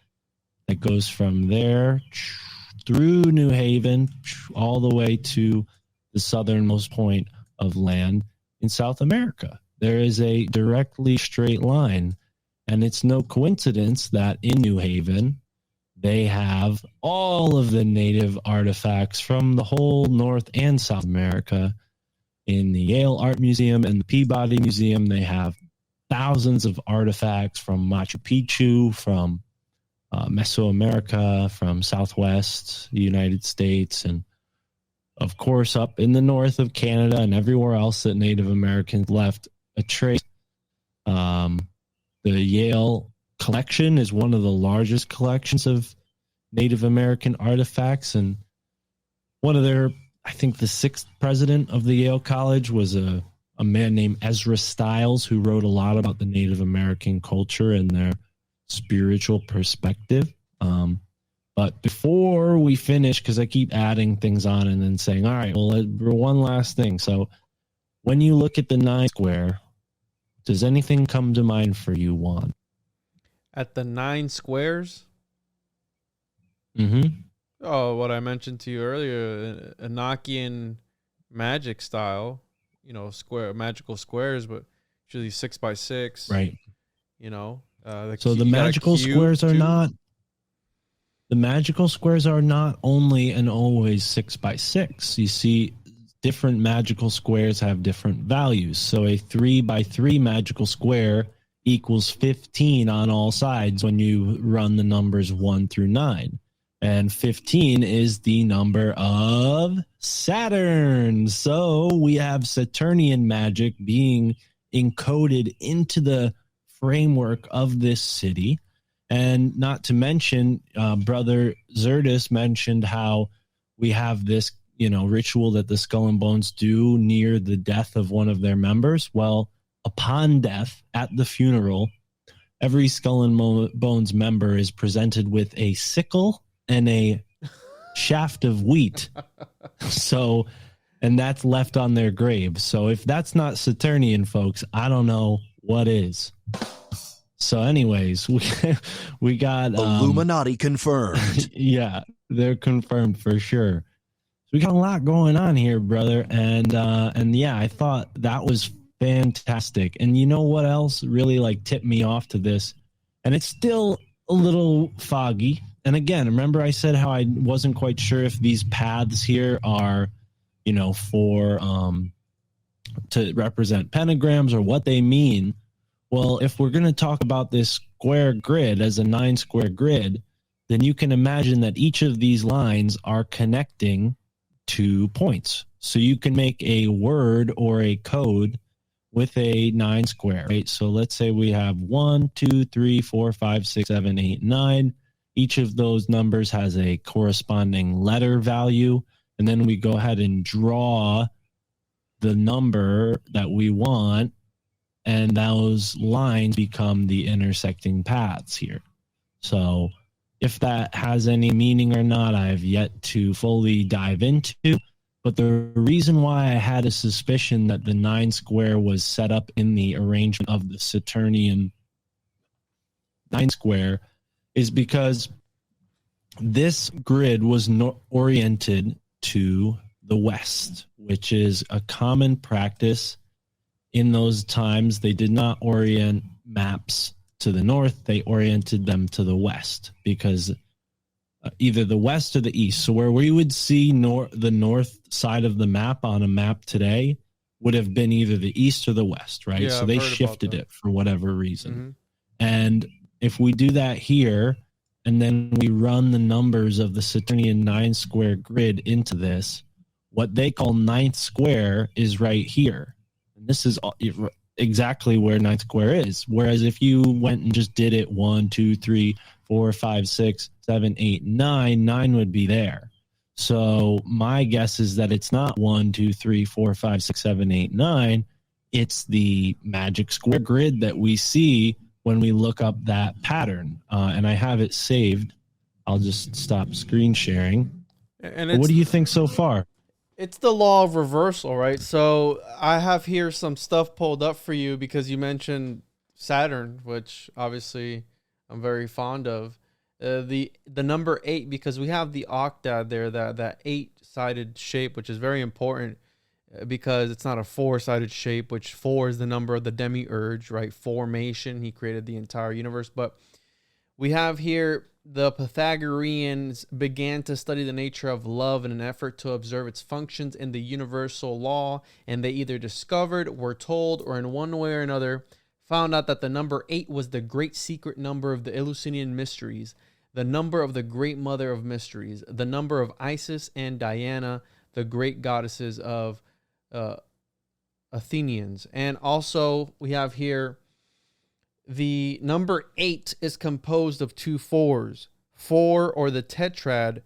that goes from there through New Haven all the way to the southernmost point of land in South America. There is a directly straight line, and it's no coincidence that in New Haven, they have all of the native artifacts from the whole North and South America. In the Yale Art Museum and the Peabody Museum, they have thousands of artifacts from Machu Picchu, from Mesoamerica, from Southwest United States, and of course up in the north of Canada and everywhere else that Native Americans left a trace. The Yale collection is one of the largest collections of Native American artifacts, and one of their, I think the 6th president of the Yale College was a man named Ezra Stiles, who wrote a lot about the Native American culture and their spiritual perspective. But before we finish, because I keep adding things on and then saying, all right, well, one last thing. So when you look at the 9 square, does anything come to mind for you, Juan? At the 9 squares? Mm-hmm. Oh, what I mentioned to you earlier, Enochian magic style, magical squares, but usually 6x6. Right. So the magical squares are not. The magical squares are not only and always 6x6. You see, different magical squares have different values. So a 3x3 magical square equals 15 on all sides when you run the numbers 1 through 9. And 15 is the number of Saturn. So we have Saturnian magic being encoded into the framework of this city. And not to mention, Brother Zerdus mentioned how we have this, ritual that the Skull and Bones do near the death of one of their members. Well, upon death, at the funeral, every Skull and Bones member is presented with a sickle and a shaft of wheat. So, and that's left on their grave. So if that's not Saturnian, folks, I don't know what is. So anyways, we got Illuminati confirmed. Yeah, they're confirmed for sure. So we got a lot going on here, brother. And yeah, I thought that was fantastic. And you know what else really tipped me off to this? And it's still a little foggy. And again, remember I said how I wasn't quite sure if these paths here are, for to represent pentagrams or what they mean. Well, if we're going to talk about this square grid as a 9 square grid, then you can imagine that each of these lines are connecting to points. So you can make a word or a code with a 9 square, right? So let's say we have 1, 2, 3, 4, 5, 6, 7, 8, 9. Each of those numbers has a corresponding letter value. And then we go ahead and draw the number that we want. And those lines become the intersecting paths here. So if that has any meaning or not, I have yet to fully dive into. But the reason why I had a suspicion that the 9 square was set up in the arrangement of the Saturnian 9 square is because this grid was oriented to the west, which is a common practice. In those times, they did not orient maps to the north. They oriented them to the west because either the west or the east. So where we would see the north side of the map on a map today would have been either the east or the west, right? Yeah, so I've they heard shifted about that. it for whatever reason. Mm-hmm. And if we do that here, and then we run the numbers of the Saturnian 9 square grid into this, what they call 9th square is right here. And this is exactly where 9th square is. Whereas if you went and just did it 1, 2, 3, 4, 5, 6, 7, 8, 9, 9 would be there. So my guess is that it's not 1, 2, 3, 4, 5, 6, 7, 8, 9. It's the magic square grid that we see when we look up that pattern. And I have it saved. I'll just stop screen sharing. And what do you think so far? It's the law of reversal, right? So I have here some stuff pulled up for you because you mentioned Saturn, which obviously I'm very fond of. The number 8, because we have the octad there, that 8-sided shape, which is very important because it's not a 4-sided shape, which 4 is the number of the demiurge, right? Formation. He created the entire universe. But we have here the Pythagoreans began to study the nature of love in an effort to observe its functions in the universal law, and they either discovered, were told, or in one way or another found out that the number 8 was the great secret number of the Eleusinian mysteries, the number of the great mother of mysteries, the number of Isis and Diana, the great goddesses of Athenians. And also we have here the number 8 is composed of 2 4s. 4, or the tetrad,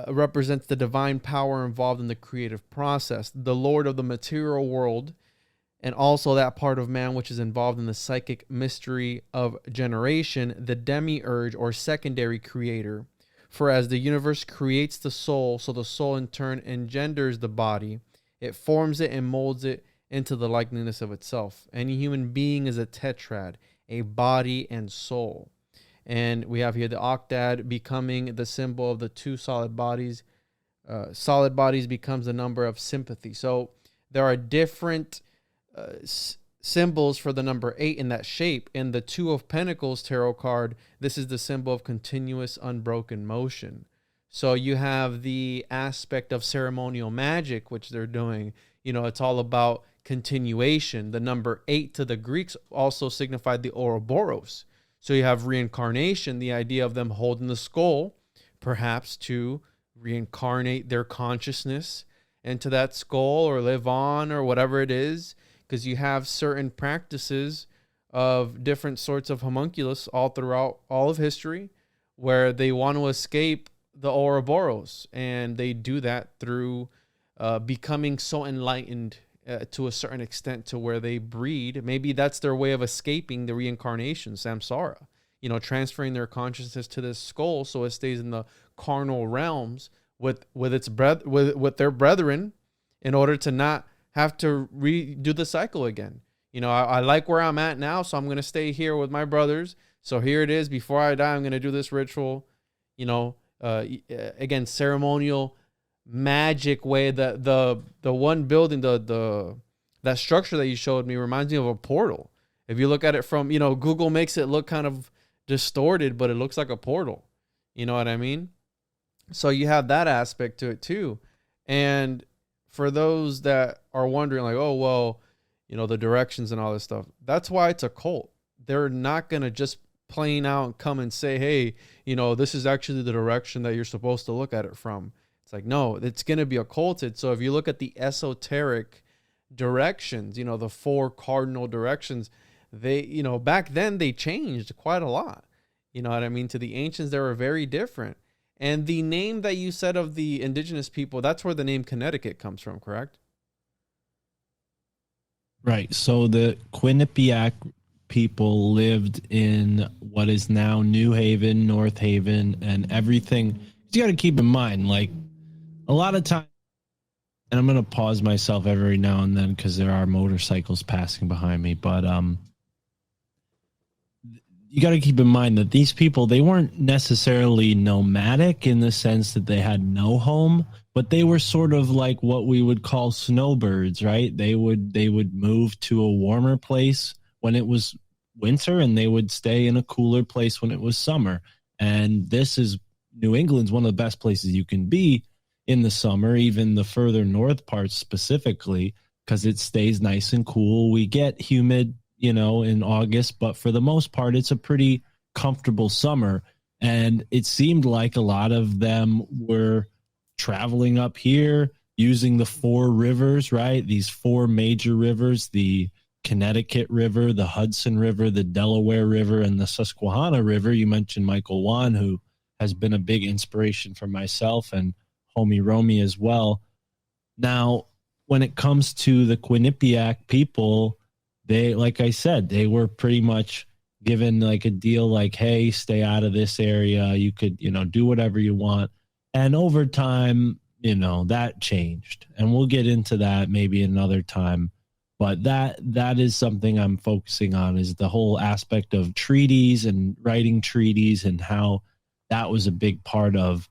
represents the divine power involved in the creative process. The Lord of the material world and also that part of man which is involved in the psychic mystery of generation, the demiurge or secondary creator. For as the universe creates the soul, so the soul in turn engenders the body. It forms it and molds it into the likeness of itself. Any human being is a tetrad, a body and soul. And we have here the octad becoming the symbol of the two solid bodies. Solid bodies becomes the number of sympathy. So there are different symbols for the number 8 in that shape. In the Two of Pentacles tarot card, this is the symbol of continuous unbroken motion. So you have the aspect of ceremonial magic, which they're doing. You know, it's all about continuation. The number 8 to the Greeks also signified the Ouroboros. So you have reincarnation, the idea of them holding the skull, perhaps to reincarnate their consciousness into that skull or live on or whatever it is. Because you have certain practices of different sorts of homunculus all throughout all of history where they want to escape the Ouroboros. And they do that through becoming so enlightened to a certain extent to where they breed. Maybe that's their way of escaping the reincarnation, samsara. You know, transferring their consciousness to this skull so it stays in the carnal realms with their brethren in order to not have to redo the cycle again. You know, I like where I'm at now, so I'm going to stay here with my brothers. So here it is. Before I die, I'm going to do this ritual, you know, again, ceremonial magic way. That the one building, that structure that you showed me reminds me of a portal. If you look at it from, you know, Google makes it look kind of distorted, but it looks like a portal. You know what I mean? So you have that aspect to it too. And for those that are wondering, like, oh, well, you know, the directions and all this stuff, that's why it's a cult. They're not going to just plain out come and say, hey, you know, this is actually the direction that you're supposed to look at it from. It's like, no, it's going to be occulted. So if you look at the esoteric directions, you know, the 4 cardinal directions, they, you know, back then they changed quite a lot. You know what I mean? To the ancients, they were very different. And the name that you said of the indigenous people, that's where the name Connecticut comes from, correct? Right. So the Quinnipiac people lived in what is now New Haven, North Haven, and everything. You got to keep in mind, like, a lot of time, and I'm going to pause myself every now and then because there are motorcycles passing behind me, but you got to keep in mind that these people, they weren't necessarily nomadic in the sense that they had no home, but they were sort of like what we would call snowbirds, right? They would move to a warmer place when it was winter, and they would stay in a cooler place when it was summer. And this is New England's one of the best places you can be in the summer, even the further north parts specifically, because it stays nice and cool. We get humid, you know, in August, but for the most part, it's a pretty comfortable summer. And it seemed like a lot of them were traveling up here using the 4 rivers, right? These 4 major rivers, the Connecticut River, the Hudson River, the Delaware River, and the Susquehanna River. You mentioned Michael Juan, who has been a big inspiration for myself and homie Romy as well. Now, when it comes to the Quinnipiac people, they, like I said, they were pretty much given like a deal like, hey, stay out of this area. You could, you know, do whatever you want. And over time, you know, that changed. And we'll get into that maybe another time. But that is something I'm focusing on, is the whole aspect of treaties and writing treaties, and how that was a big part of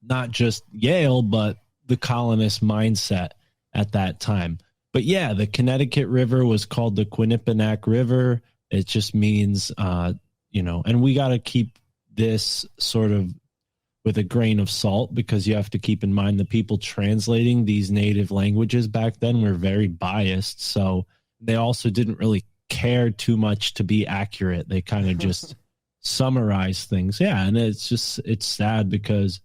not just Yale, but the colonist mindset at that time. But yeah, the Connecticut River was called the Quinnipiac River. It just means, you know, and we got to keep this sort of with a grain of salt, because you have to keep in mind the people translating these native languages back then were very biased. So they also didn't really care too much to be accurate. They kind of just summarize things. Yeah. And it's sad because,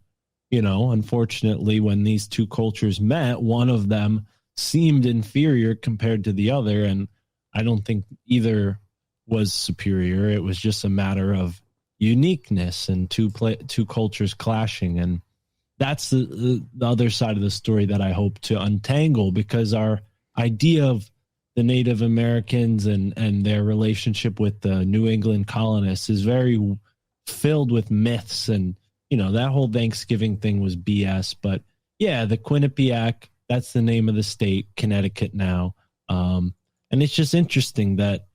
you know, unfortunately, when these two cultures met, one of them seemed inferior compared to the other. And I don't think either was superior. It was just a matter of uniqueness and two cultures clashing. And that's the other side of the story that I hope to untangle, because our idea of the Native Americans and their relationship with the New England colonists is very filled with myths, and that whole Thanksgiving thing was BS. But yeah, the Quinnipiac, that's the name of the state, Connecticut now. And it's just interesting that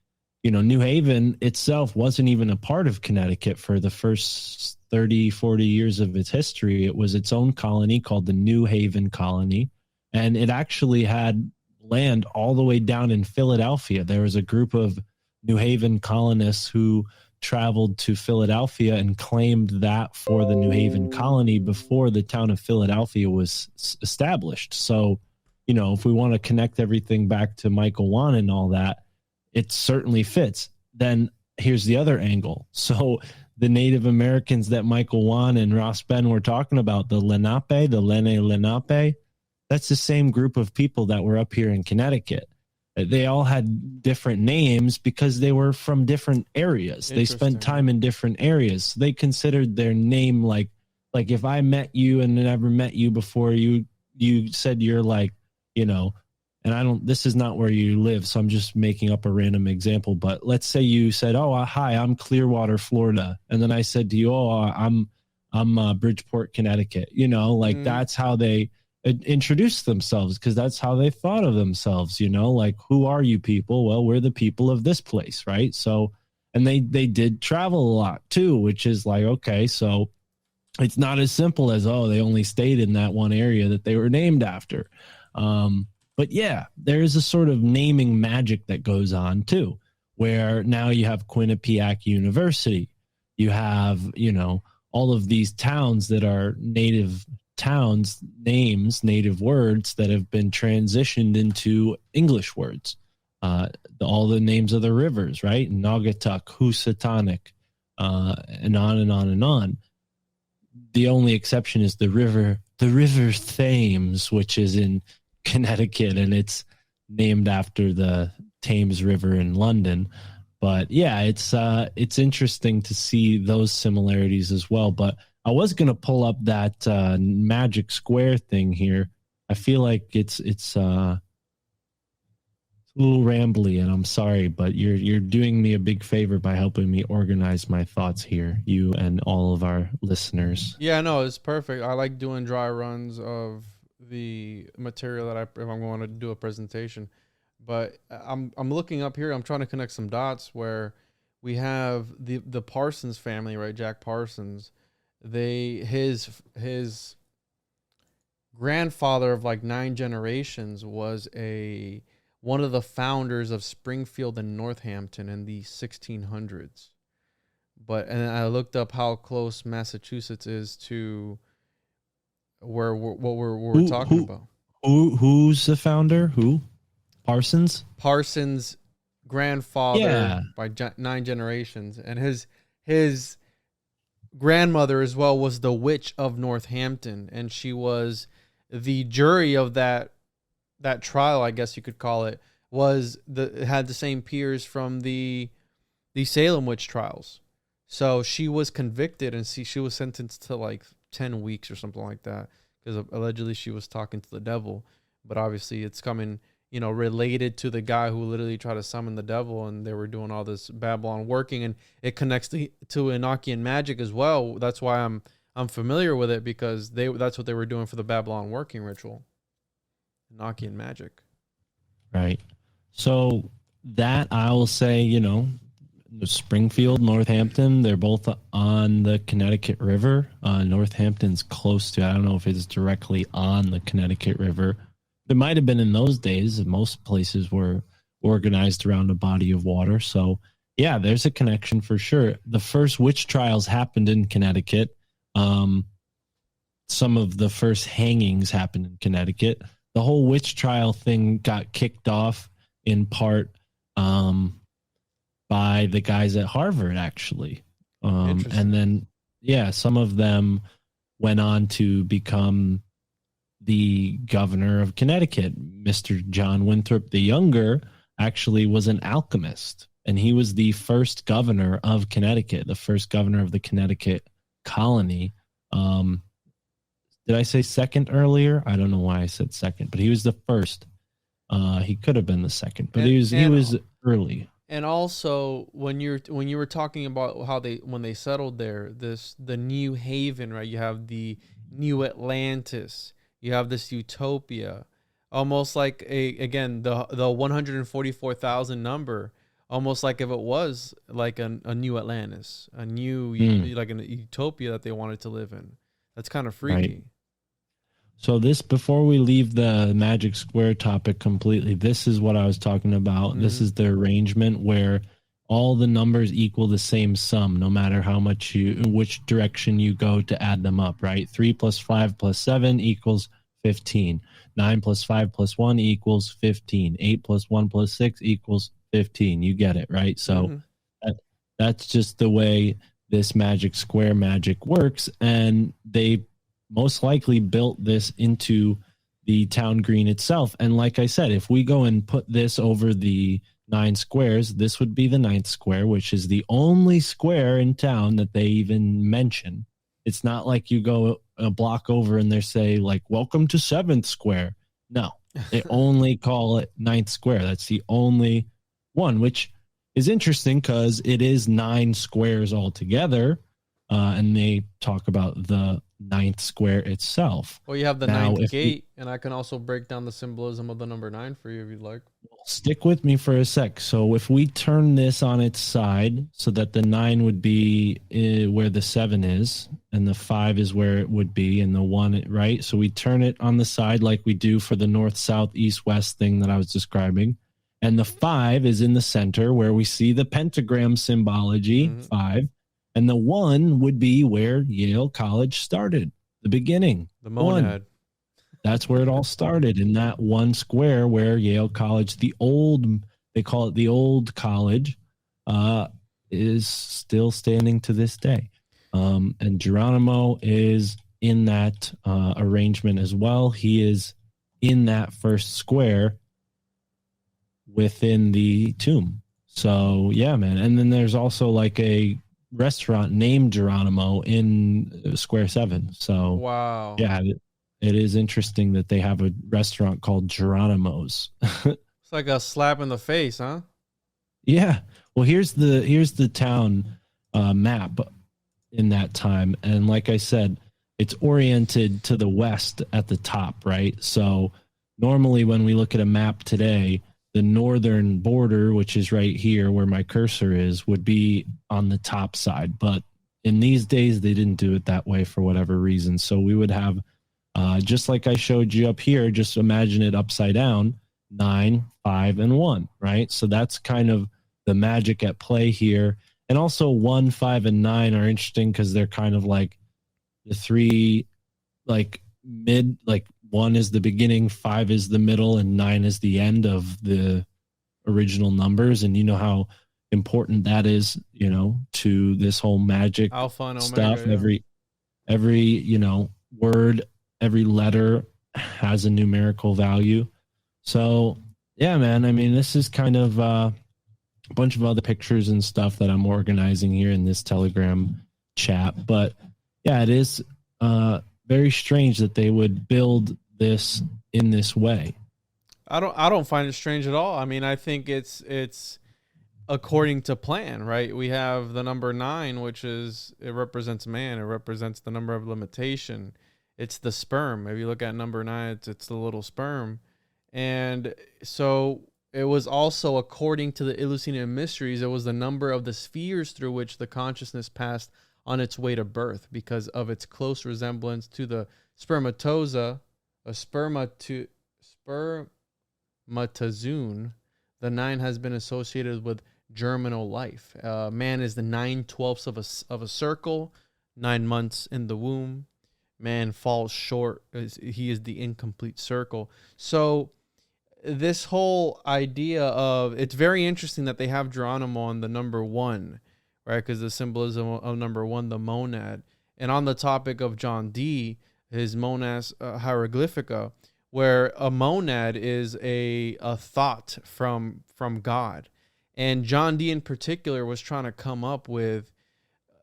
New Haven itself wasn't even a part of Connecticut for the first 30, 40 years of its history. It was its own colony called the New Haven Colony, and it actually had land all the way down in Philadelphia. There was a group of New Haven colonists who traveled to Philadelphia and claimed that for the New Haven colony before the town of Philadelphia was established. So, if we want to connect everything back to Michael Juan and all that, it certainly fits. Then here's the other angle. So the Native Americans that Michael Juan and Ross Ben were talking about, the Lenape, the Lenape, that's the same group of people that were up here in Connecticut. They all had different names because they were from different areas. They spent time in different areas. So they considered their name like if I met you and never met you before, you said you're and this is not where you live, so I'm just making up a random example. But let's say you said, "Oh, hi, I'm Clearwater, Florida," and then I said to you, "Oh, I'm Bridgeport, Connecticut." That's how they introduced themselves, because that's how they thought of themselves. Who are you people? Well, we're the people of this place, right? So, and they did travel a lot too, which is okay, so it's not as simple as they only stayed in that one area that they were named after. But yeah, there is a sort of naming magic that goes on too, where now you have Quinnipiac University. You have, all of these towns that are native towns, names, native words that have been transitioned into English words. All the names of the rivers, right? Naugatuck, Housatonic, and on and on and on. The only exception is the river Thames, which is in Connecticut, and it's named after the Thames River in London. But yeah, it's interesting to see those similarities as well. But I was going to pull up that magic square thing here. I feel like it's a little rambly, and I'm sorry, but you're doing me a big favor by helping me organize my thoughts here, you and all of our listeners. Yeah, no, it's perfect. I like doing dry runs of the material that if I'm going to do a presentation. But I'm looking up here. I'm trying to connect some dots where we have the Parsons family, right? Jack Parsons. His grandfather of 9 generations was one of the founders of Springfield and Northampton in the 1600s. And I looked up how close Massachusetts is to where we're talking about. Who's the founder? Who? Parsons? Parsons' grandfather by 9 generations, and his grandmother as well was the Witch of Northampton, and she was the jury of that trial, I guess you could call it. It had the same peers from the Salem witch trials. So she was convicted, and she was sentenced to 10 weeks or something like that, because allegedly she was talking to the devil. But obviously it's coming, related to the guy who literally tried to summon the devil, and they were doing all this Babylon working, and it connects to Enochian magic as well. That's why I'm familiar with it, because that's what they were doing for the Babylon working ritual. Enochian magic. Right. So that I will say, Springfield, Northampton, they're both on the Connecticut River. Northampton's close to, I don't know if it's directly on the Connecticut River. It might have been in those days. Most places were organized around a body of water. So yeah, there's a connection for sure. The first witch trials happened in Connecticut. Some of the first hangings happened in Connecticut. The whole witch trial thing got kicked off in part by the guys at Harvard, actually. And then, some of them went on to become the governor of Connecticut. Mr. John Winthrop the Younger actually was an alchemist, and he was the first governor of Connecticut, the first governor of the Connecticut colony. Did I say second earlier? I don't know why I said second, but he was the first. He could have been the second, but And- he was early. And also, when you were talking about how when they settled there, the New Haven, right? You have the New Atlantis. You have this utopia, almost like the 144,000 number, almost like if it was like a new Atlantis, a new like a utopia that they wanted to live in. That's kind of freaky. Right. So before we leave the magic square topic completely, this is what I was talking about. Mm-hmm. This is the arrangement where all the numbers equal the same sum, no matter how much which direction you go to add them up, right? 3 plus 5 plus 7 equals 15. 9 plus 5 plus 1 equals 15. 8 plus 1 plus 6 equals 15. You get it, right? So that's just the way this magic square magic works. And they most likely built this into the town green itself. And like I said, if we go and put this over the 9 squares, this would be the 9th square, which is the only square in town that they even mention. It's not like you go a block over and they say like, welcome to 7th square. No, they only call it 9th square. That's the only one, which is interesting because it is 9 squares altogether. And they talk about the 9th square itself. Well, you have the 9th gate, and I can also break down the symbolism of the number 9 for you if you'd like. Stick with me for a sec. So if we turn this on its side so that the 9 would be where the 7 is, and the 5 is where it would be, and the 1, right? So we turn it on the side like we do for the north, south, east, west thing that I was describing. And the 5 is in the center where we see the pentagram symbology, 5. And the 1 would be where Yale College started, the beginning. The monad. 1. That's where it all started, in that 1 square where Yale College, they call it the old college, is still standing to this day. And Geronimo is in that arrangement as well. He is in that first square within the tomb. So, yeah, man. And then there's also like a restaurant named Geronimo in Square 7. So wow, yeah, it is interesting that they have a restaurant called Geronimo's. It's like a slap in the face, huh? Yeah. Well, here's the town map in that time, and like I said, it's oriented to the west at the top, right? So normally when we look at a map today, the northern border, which is right here where my cursor is, would be on the top side. But in these days, they didn't do it that way for whatever reason. So we would have, just like I showed you up here, just imagine it upside down, 9, 5, and 1, right? So that's kind of the magic at play here. And also 1, 5, and 9 are interesting because they're kind of like the 3, like mid, like 1 is the beginning, 5 is the middle, and 9 is the end of the original numbers. And you know how important that is, you know, to this whole magic Alpha and Omega, stuff. yeah. Every, you know, word, every letter has a numerical value. So yeah, man, I mean, this is kind of a bunch of other pictures and stuff that I'm organizing here in this Telegram chat. But yeah, it is very strange that they would build this in this way. I don't find it strange at all. I mean, I think it's according to plan, right? We have the number 9, which is, it represents man. It represents the number of limitation. It's the sperm. If you look at number 9, it's the little sperm. And so it was also, according to the Eleusinian mysteries, it was the number of the spheres through which the consciousness passed on its way to birth because of its close resemblance to the spermatozoa, spermatozoon. The 9 has been associated with germinal life. Man is the 9/12 of a circle, 9 months in the womb. Man falls short. He is the incomplete circle. So this whole idea of, it's very interesting that they have Geronimo on the number 1, right? Because the symbolism of number 1, the monad. And on the topic of John Dee, his monas hieroglyphica, where a monad is a thought from God. And John Dee in particular was trying to come up with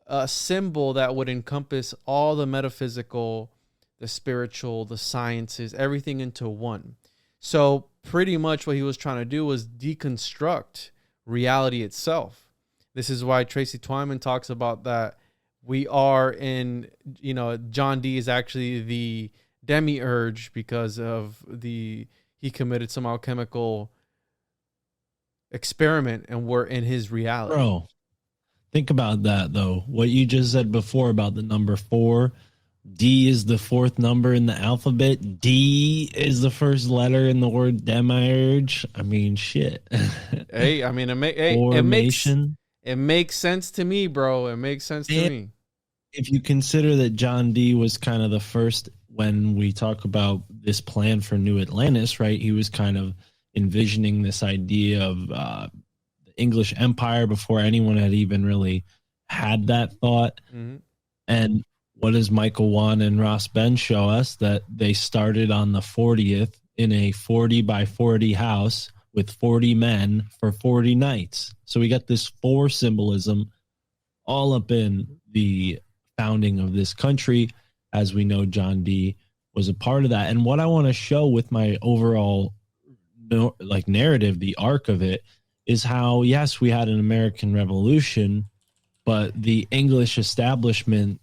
a symbol that would encompass all the metaphysical, the spiritual, the sciences, everything into one. So pretty much what he was trying to do was deconstruct reality itself. This is why Tracy Twyman talks about that we are in, John Dee is actually the demiurge because of he committed some alchemical experiment and we're in his reality. Bro, think about that though. What you just said before about the number 4. D is the 4th number in the alphabet. D is the first letter in the word demiurge. I mean, shit. Hey, I mean, it makes sense to me, bro. It makes sense to me. If you consider that John Dee was kind of the first, when we talk about this plan for New Atlantis, right? He was kind of envisioning this idea of the English Empire before anyone had even really had that thought. Mm-hmm. And what does Michael Juan and Ross Ben show us? That they started on the 40th in a 40 by 40 house with 40 men for 40 nights. So we got this 4 symbolism all up in the founding of this country. As we know, John Dee was a part of that. And what I want to show with my overall narrative, the arc of it, is how, yes, we had an American Revolution, but the English establishment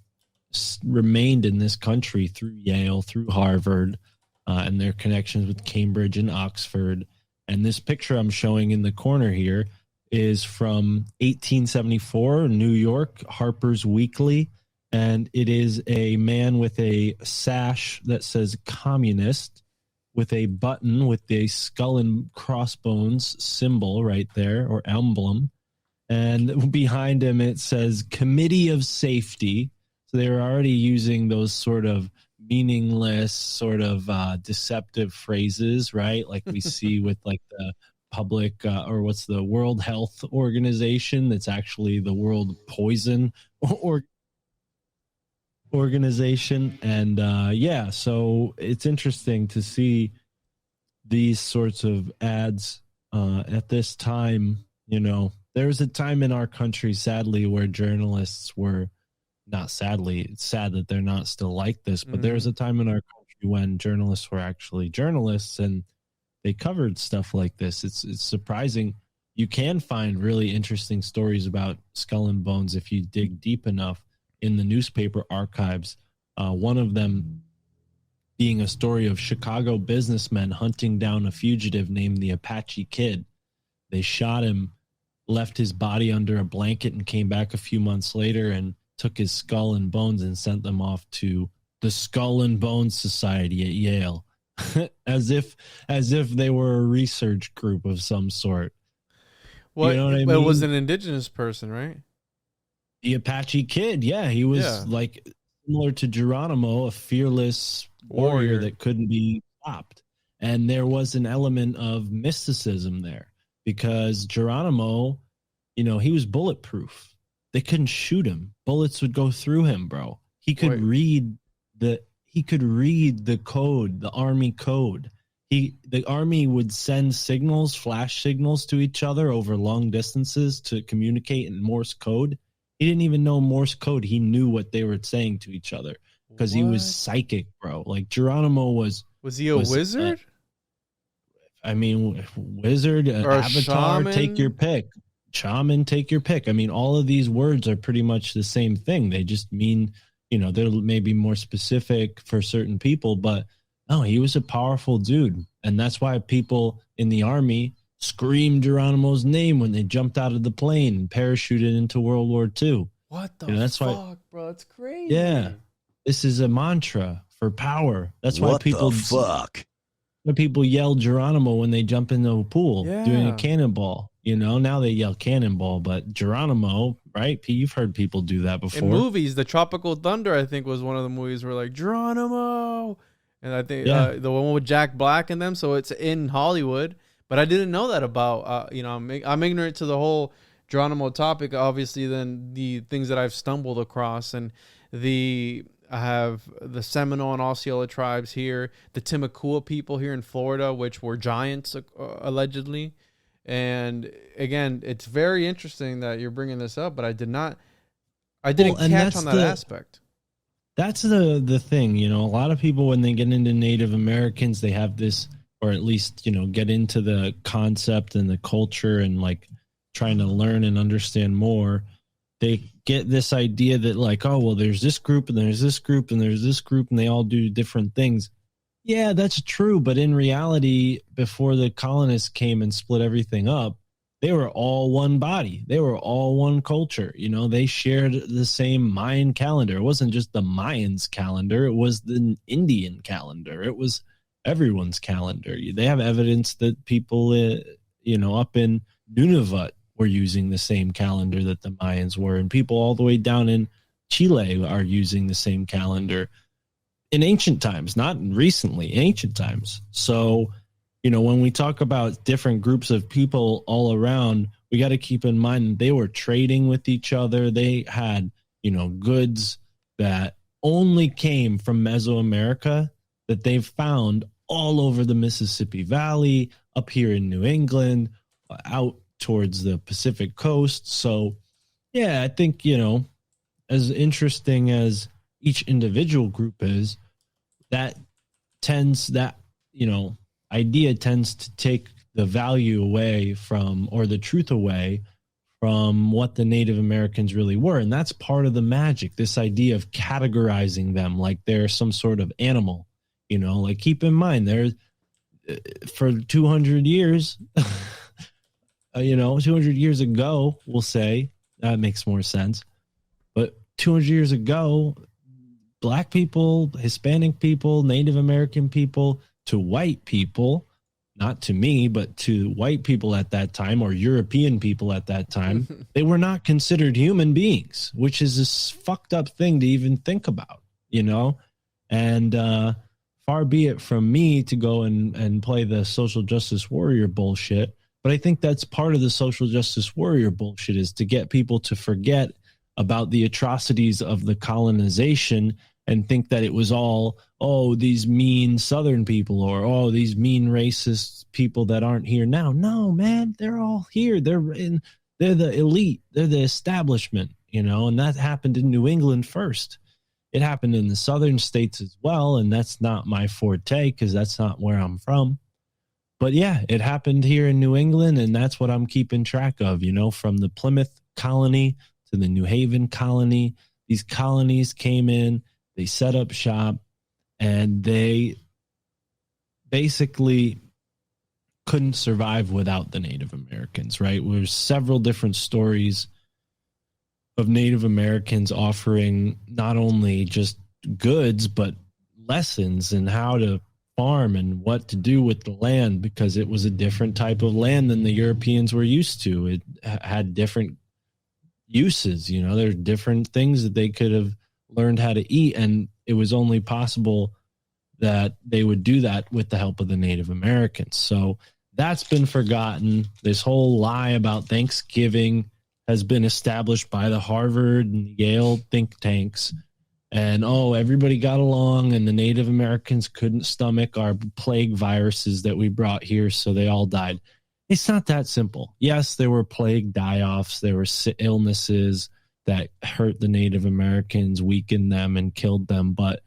remained in this country through Yale, through Harvard, and their connections with Cambridge and Oxford. And this picture I'm showing in the corner here is from 1874, New York, Harper's Weekly. And it is a man with a sash that says communist, with a button with a skull and crossbones symbol right there, or emblem. And behind him it says Committee of Safety. So they were already using those sort of meaningless, sort of deceptive phrases, right? Like we see with like the public or what's the World Health Organization, that's actually the World Poison Organization. And so it's interesting to see these sorts of ads at this time. There was a time in our country, sadly, where journalists were, not sadly, it's sad that they're not still like this, but there was a time in our country when journalists were actually journalists and they covered stuff like this. It's surprising. You can find really interesting stories about Skull and Bones if you dig deep enough in the newspaper archives. One of them being a story of Chicago businessmen hunting down a fugitive named the Apache Kid. They shot him, left his body under a blanket, and came back a few months later and took his skull and bones and sent them off to the Skull and Bones Society at Yale, as if they were a research group of some sort. Well, you know what I mean? It was an indigenous person, right? The Apache Kid, yeah, he was like similar to Geronimo, a fearless warrior that couldn't be stopped. And there was an element of mysticism there because Geronimo, he was bulletproof. They couldn't shoot him. Bullets would go through him, bro. He could read the code, the army code. The army would send signals, flash signals to each other over long distances to communicate in Morse code. He didn't even know Morse code. He knew what they were saying to each other because he was psychic, bro. Like Geronimo was he a wizard? Wizard, or avatar, shaman? take your pick. Shaman, take your pick. All of these words are pretty much the same thing. They just mean, they're maybe more specific for certain people, but no, he was a powerful dude. And that's why people in the army screamed Geronimo's name when they jumped out of the plane and parachuted into World War II. What the that's fuck, why, bro? That's crazy. Yeah. This is a mantra for power. That's why when people yell Geronimo when they jump into a pool doing a cannonball. Now they yell cannonball, but Geronimo, right? You've heard people do that before. In movies, The Tropical Thunder, I think, was one of the movies where like Geronimo, and I think the one with Jack Black in them. So it's in Hollywood, but I didn't know that about. I'm ignorant to the whole Geronimo topic. Obviously, than the things that I've stumbled across, and I have the Seminole and Osceola tribes here, the Timucua people here in Florida, which were giants allegedly. And again, it's very interesting that you're bringing this up, but I didn't catch on that aspect. That's the thing, a lot of people, when they get into Native Americans, they have this or at least, get into the concept and the culture and like trying to learn and understand more, they get this idea that like, oh, well, there's this group and there's this group and there's this group and they all do different things. Yeah, that's true. But in reality, before the colonists came and split everything up, they were all one body. They were all one culture. They shared the same Mayan calendar. It wasn't just the Mayans calendar. It was the Indian calendar. It was everyone's calendar. They have evidence that people, up in Nunavut were using the same calendar that the Mayans were, and people all the way down in Chile are using the same calendar in ancient times, not recently, ancient times. So, when we talk about different groups of people all around, we got to keep in mind they were trading with each other. They had, goods that only came from Mesoamerica that they've found all over the Mississippi Valley, up here in New England, out towards the Pacific coast. So, yeah, I think, as interesting as each individual group is, idea tends to take the value away from, or the truth away from what the Native Americans really were. And that's part of the magic, this idea of categorizing them like they're some sort of animal. Like keep in mind, they're for 200 years, 200 years ago, we'll say, that makes more sense. But 200 years ago, Black people, Hispanic people, Native American people, to white people, not to me, but to white people at that time, or European people at that time, they were not considered human beings, which is this fucked up thing to even think about, and far be it from me to go and play the social justice warrior bullshit. But I think that's part of the social justice warrior bullshit, is to get people to forget about the atrocities of the colonization and think that it was all, oh, these mean Southern people, or, oh, these mean racist people that aren't here now. No, man, they're all here. They're the elite. They're the establishment, and that happened in New England first. It happened in the southern states as well, and that's not my forte because that's not where I'm from. But yeah, it happened here in New England, and that's what I'm keeping track of, from the Plymouth colony to the New Haven colony. These colonies came in, they set up shop, and they basically couldn't survive without the Native Americans, right? There's several different stories of Native Americans offering not only just goods, but lessons in how to farm and what to do with the land, because it was a different type of land than the Europeans were used to. It had different uses, there's different things that they could have learned how to eat, and it was only possible that they would do that with the help of the Native Americans. So that's been forgotten. This whole lie about Thanksgiving has been established by the Harvard and Yale think tanks. And, oh, everybody got along, and the Native Americans couldn't stomach our plague viruses that we brought here, so they all died. It's not that simple. Yes, there were plague die-offs. There were illnesses that hurt the Native Americans, weakened them, and killed them. But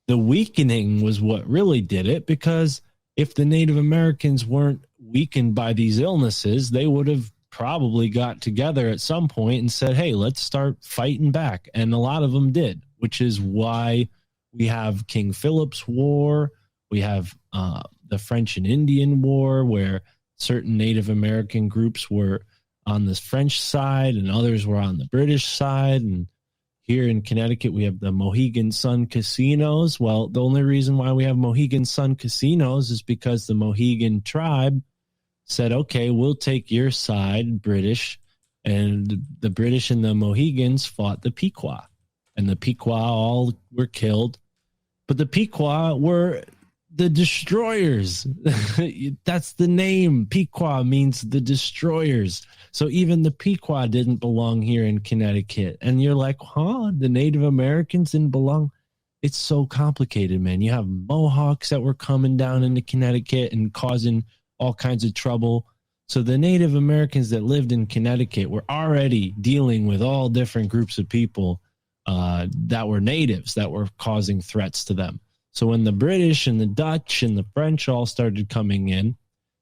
the weakening was what really did it, because if the Native Americans weren't weakened by these illnesses, they would have probably got together at some point and said, hey, let's start fighting back. And a lot of them did, which is why we have King Philip's War. We have the French and Indian War, where certain Native American groups were on the French side and others were on the British side. And here in Connecticut, we have the Mohegan Sun casinos. Well, the only reason why we have Mohegan Sun casinos is because the Mohegan tribe said, okay, we'll take your side, British. And the British and the Mohegans fought the Piqua. And the Piqua all were killed. But the Piqua were the destroyers. That's the name. Piqua means the destroyers. So even the Piqua didn't belong here in Connecticut. And you're like, huh? The Native Americans didn't belong? It's so complicated, man. You have Mohawks that were coming down into Connecticut and causing all kinds of trouble. So the Native Americans that lived in Connecticut were already dealing with all different groups of people that were natives that were causing threats to them. So when the British and the Dutch and the French all started coming in,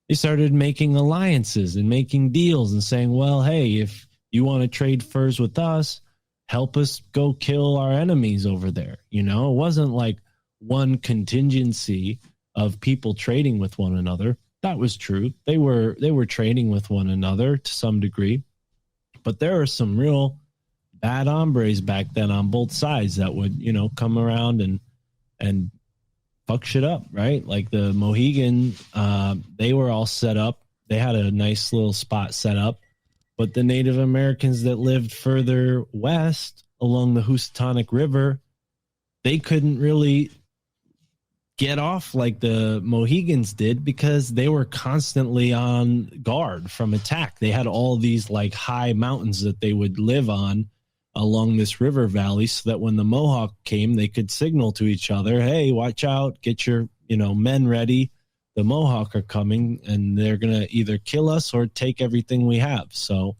they started making alliances and making deals and saying, well, hey, if you want to trade furs with us, help us go kill our enemies over there. You know, it wasn't like one contingency of people trading with one another. That was true. They were trading with one another to some degree, but there are some real bad hombres back then on both sides that would, you know, come around and fuck shit up, right? Like the Mohegan, they were all set up. They had a nice little spot set up, but the Native Americans that lived further west along the Housatonic River, they couldn't really get off like the Mohegans did because they were constantly on guard from attack. They had all these like high mountains that they would live on along this river valley so that when the Mohawk came, they could signal to each other, hey, watch out, get your, you know, men ready. The Mohawk are coming and they're going to either kill us or take everything we have. So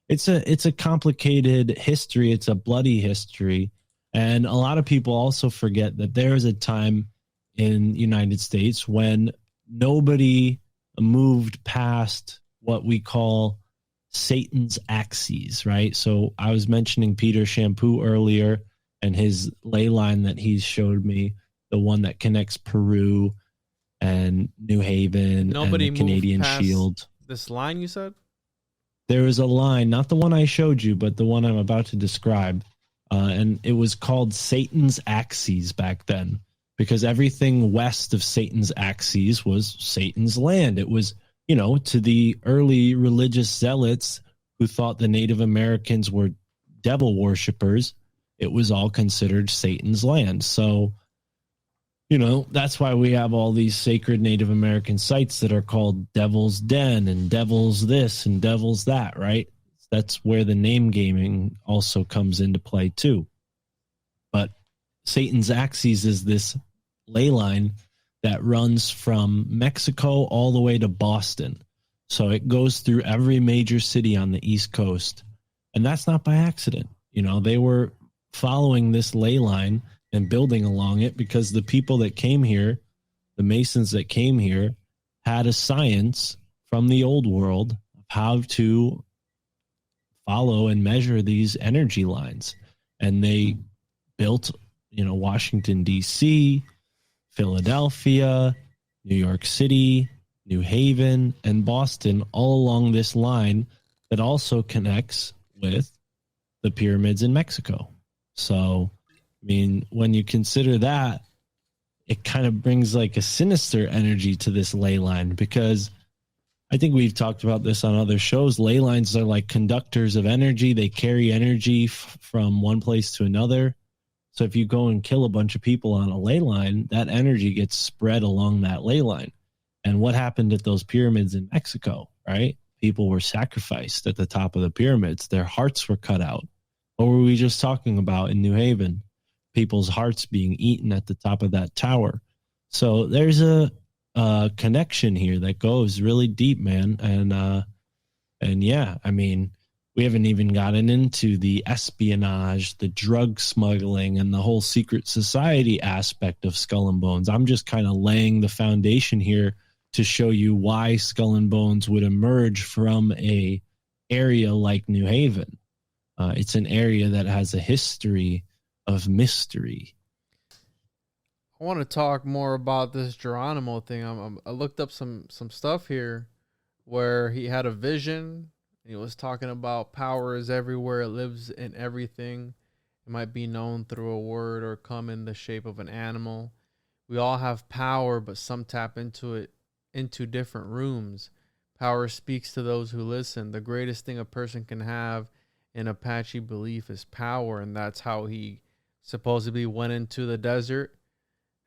it's a complicated history. It's a bloody history. And a lot of people also forget that there is a time in the United States when nobody moved past what we call Satan's axes, right? So I was mentioning Peter Shampoo earlier and his ley line that he showed me, the one that connects Peru and New Haven Nobody and the Canadian Shield. This line you said? There was a line, not the one I showed you, but the one I'm about to describe. And it was called Satan's axes back then, because everything west of Satan's axes was Satan's land. It was, you know, to the early religious zealots who thought the Native Americans were devil worshippers, it was all considered Satan's land. So, you know, that's why we have all these sacred Native American sites that are called Devil's Den and Devil's this and Devil's that, right? That's where the name gaming also comes into play too. But Satan's axes is this ley line that runs from Mexico all the way to Boston. So it goes through every major city on the East Coast. And that's not by accident. You know, they were following this ley line and building along it because the people that came here, the Masons that came here, had a science from the old world of how to follow and measure these energy lines. And they built, you know, Washington, D.C., Philadelphia, New York City, New Haven, and Boston all along this line that also connects with the pyramids in Mexico. So, I mean, when you consider that, it kind of brings like a sinister energy to this ley line, because I think we've talked about this on other shows. Ley lines are like conductors of energy. They carry energy from one place to another. So if you go and kill a bunch of people on a ley line, that energy gets spread along that ley line. And what happened at those pyramids in Mexico, right? People were sacrificed at the top of the pyramids. Their hearts were cut out. What were we just talking about in New Haven? People's hearts being eaten at the top of that tower. So there's a connection here that goes really deep, man. And yeah, I mean, we haven't even gotten into the espionage, the drug smuggling, and the whole secret society aspect of Skull and Bones. I'm just kind of laying the foundation here to show you why Skull and Bones would emerge from a area like New Haven. It's an area that has a history of mystery. I want to talk more about this Geronimo thing. I looked up some stuff here where he had a vision. He was talking about power is everywhere. It lives in everything. It might be known through a word or come in the shape of an animal. We all have power, but some tap into it into different rooms. Power speaks to those who listen. The greatest thing a person can have in Apache belief is power, and that's how he supposedly went into the desert,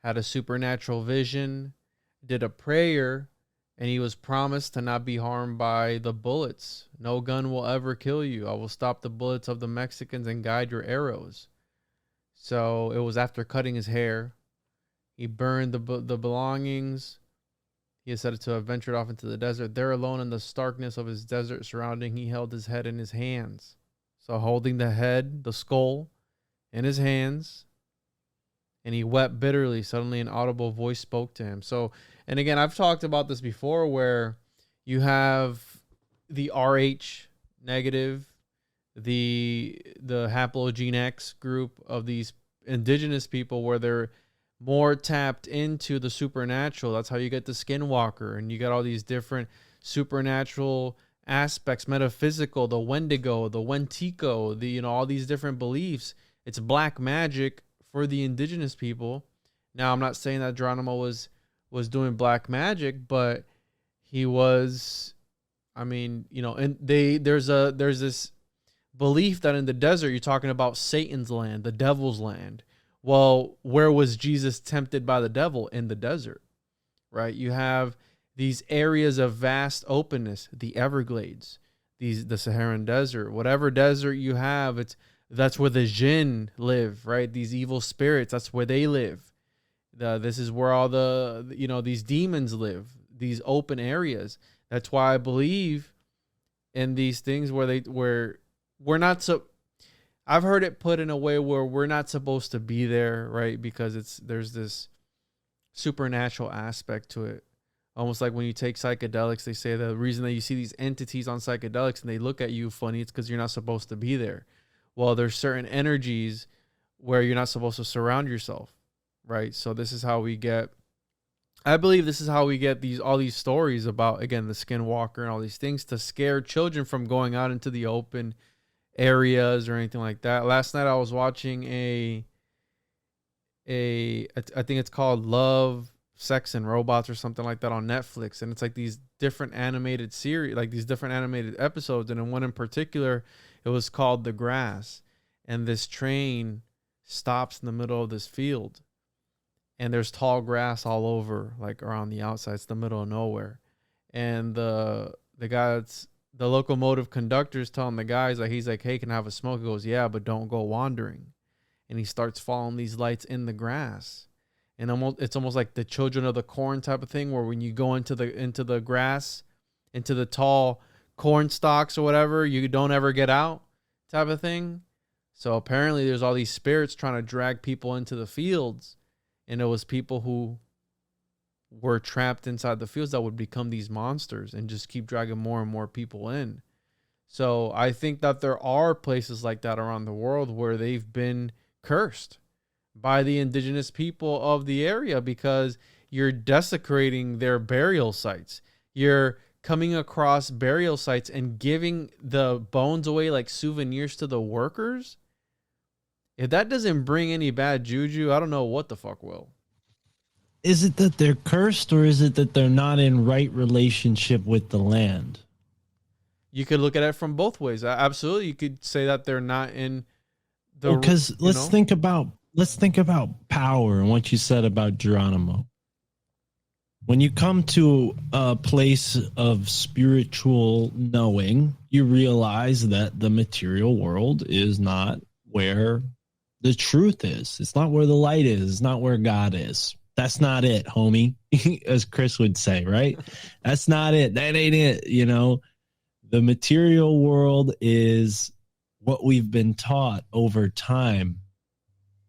had a supernatural vision, did a prayer, and he was promised to not be harmed by the bullets. No gun will ever kill you. I will stop the bullets of the Mexicans and guide your arrows. So it was after cutting his hair. He burned the belongings. He is said to have ventured off into the desert. There alone in the starkness of his desert surrounding, he held his head in his hands. So holding the head, the skull, in his hands, and he wept bitterly. Suddenly an audible voice spoke to him. So, and again, I've talked about this before, where you have the RH negative, the haplogene X group of these indigenous people, where they're more tapped into the supernatural. That's how you get the skinwalker, and you got all these different supernatural aspects, metaphysical, the Wendigo, the Wentico, the, you know, all these different beliefs. It's black magic for the indigenous people. Now, I'm not saying that Geronimo was doing black magic, but he was, I mean, you know, and there's this belief that in the desert, you're talking about Satan's land, the devil's land. Well, where was Jesus tempted by the devil? In the desert, right? You have these areas of vast openness, the Everglades, the Saharan desert, whatever desert you have, that's where the jinn live, right? These evil spirits, that's where they live. This is where all the, you know, these demons live, these open areas. That's why I believe in these things where we're not so. I've heard it put in a way where we're not supposed to be there, right? Because there's this supernatural aspect to it. Almost like when you take psychedelics, they say the reason that you see these entities on psychedelics and they look at you funny, it's because you're not supposed to be there. Well, there's certain energies where you're not supposed to surround yourself, right? So this is how we get, I believe this is how we get all these stories about, again, the skinwalker and all these things, to scare children from going out into the open areas or anything like that. Last night I was watching I think it's called Love, Sex and Robots or something like that on Netflix, and it's like these different animated series, like these different animated episodes, and in one in particular, it was called The Grass, and this train stops in the middle of this field, and there's tall grass all over, like around the outside. It's the middle of nowhere, and the locomotive conductor is telling the guys, like, he's like, hey, can I have a smoke? He goes, yeah, but don't go wandering. And he starts following these lights in the grass. And it's almost like the Children of the Corn type of thing, where when you go into the grass, into the tall corn stalks or whatever, you don't ever get out type of thing. So apparently there's all these spirits trying to drag people into the fields. And it was people who were trapped inside the fields that would become these monsters and just keep dragging more and more people in. So I think that there are places like that around the world where they've been cursed by the indigenous people of the area, because you're desecrating their burial sites. You're coming across burial sites and giving the bones away like souvenirs to the workers. If that doesn't bring any bad juju, I don't know what the fuck will. Is it that they're cursed, or is it that they're not in right relationship with the land? You could look at it from both ways. Absolutely, you could say that they're not in the. Because let's think about power and what you said about Geronimo. When you come to a place of spiritual knowing, you realize that the material world is not where the truth is. It's not where the light is. It's not where God is. That's not it, homie, as Chris would say, right? That's not it. That ain't it. You know, the material world is what we've been taught over time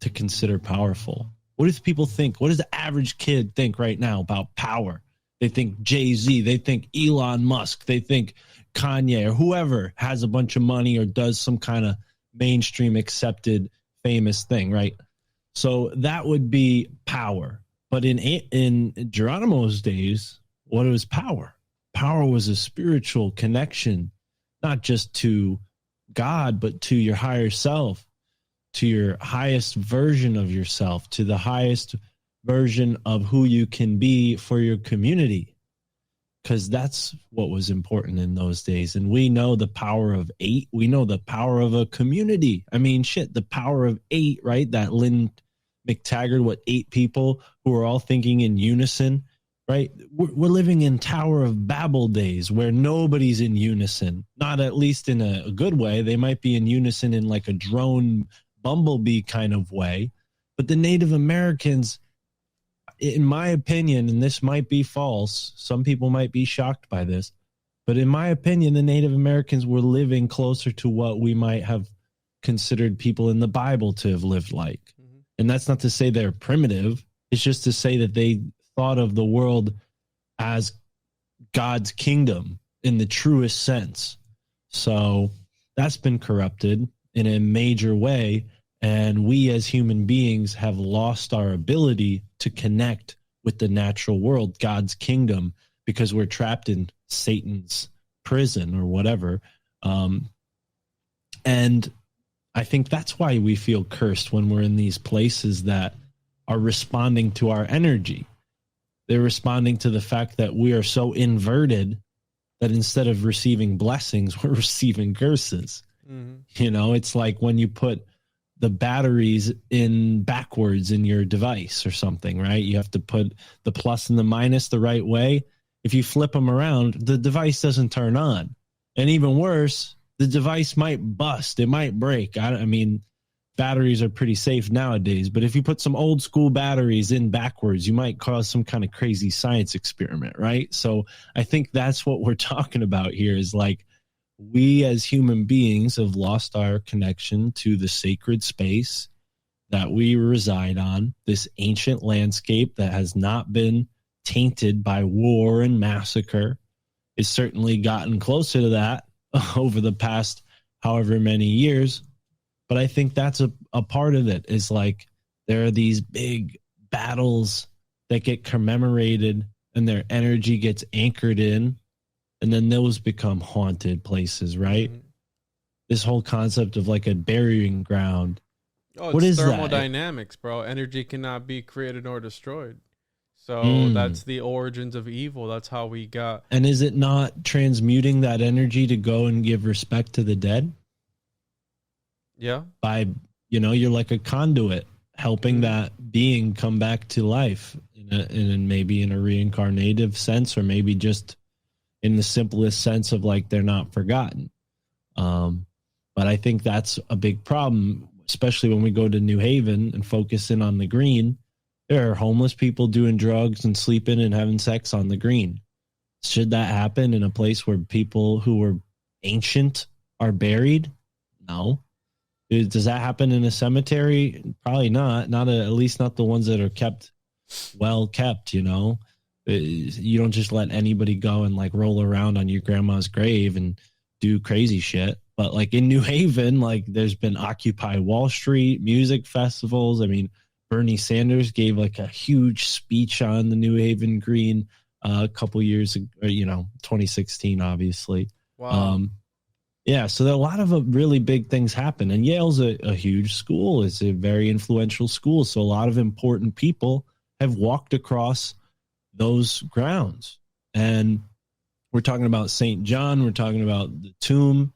to consider powerful. What do people think? What does the average kid think right now about power? They think Jay-Z, they think Elon Musk, they think Kanye, or whoever has a bunch of money or does some kind of mainstream accepted famous thing, right? So that would be power. But in Geronimo's days, what was power? Power was a spiritual connection, not just to God, but to your higher self, to your highest version of yourself, to the highest version of who you can be for your community. Because that's what was important in those days. And we know the power of 8. We know the power of a community. I mean, shit, the power of 8, right? That Lynn McTaggart, 8 people who are all thinking in unison, right? We're living in Tower of Babel days where nobody's in unison, not at least in a good way. They might be in unison in like a drone bumblebee kind of way. But the Native Americans, in my opinion, and this might be false, some people might be shocked by this, but in my opinion, the Native Americans were living closer to what we might have considered people in the Bible to have lived like. And that's not to say they're primitive. It's just to say that they thought of the world as God's kingdom in the truest sense. So that's been corrupted in a major way. And we as human beings have lost our ability to connect with the natural world, God's kingdom, because we're trapped in Satan's prison or whatever. And I think that's why we feel cursed when we're in these places that are responding to our energy. They're responding to the fact that we are so inverted that instead of receiving blessings, we're receiving curses. You know, it's like when you put the batteries in backwards in your device or something, right? You have to put the plus and the minus the right way. If you flip them around, the device doesn't turn on. And even worse, the device might bust. It might break. I mean, batteries are pretty safe nowadays, but if you put some old school batteries in backwards, you might cause some kind of crazy science experiment, right? So I think that's what we're talking about here is like we as human beings have lost our connection to the sacred space that we reside on, this ancient landscape that has not been tainted by war and massacre. It's certainly gotten closer to that over the past however many years. But I think that's a part of it is like there are these big battles that get commemorated and their energy gets anchored in. And then those become haunted places, right? This whole concept of like a burying ground. Oh, what it's is thermodynamics, bro. Energy cannot be created nor destroyed. So that's the origins of evil. That's how we got. And is it not transmuting that energy to go and give respect to the dead? Yeah. By, you know, you're like a conduit helping that being come back to life in maybe in a reincarnative sense, or maybe just in the simplest sense of like they're not forgotten. But I think that's a big problem, especially when we go to New Haven and focus in on the green. There are homeless people doing drugs and sleeping and having sex on the green. Should that happen in a place where people who were ancient are buried? No. Does that happen in a cemetery? Probably not. At least not the ones that are kept well kept, you know. You don't just let anybody go and like roll around on your grandma's grave and do crazy shit. But like in New Haven, like there's been Occupy Wall Street, music festivals. I mean, Bernie Sanders gave like a huge speech on the New Haven Green a couple years ago, 2016, obviously. Wow. Yeah, so there are a lot of really big things happen. And Yale's a huge school. It's a very influential school. So a lot of important people have walked across those grounds. And we're talking about St. John. We're talking about the tomb.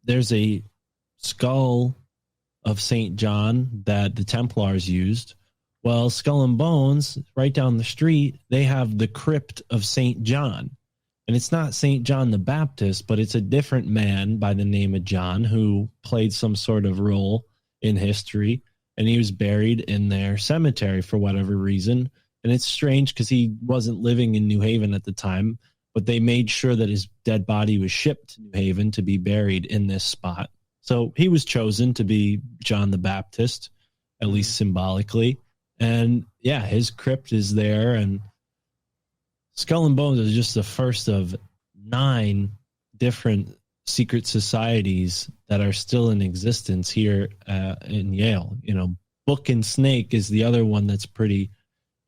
There's a skull of St. John that the Templars used. Well, Skull and Bones, right down the street, they have the crypt of St. John. And it's not St. John the Baptist, but it's a different man by the name of John who played some sort of role in history. And he was buried in their cemetery for whatever reason. And it's strange because he wasn't living in New Haven at the time, but they made sure that his dead body was shipped to New Haven to be buried in this spot. So he was chosen to be John the Baptist, at least symbolically. And yeah, his crypt is there. And Skull and Bones is just the first of 9 different secret societies that are still in existence here in Yale. You know, Book and Snake is the other one that's pretty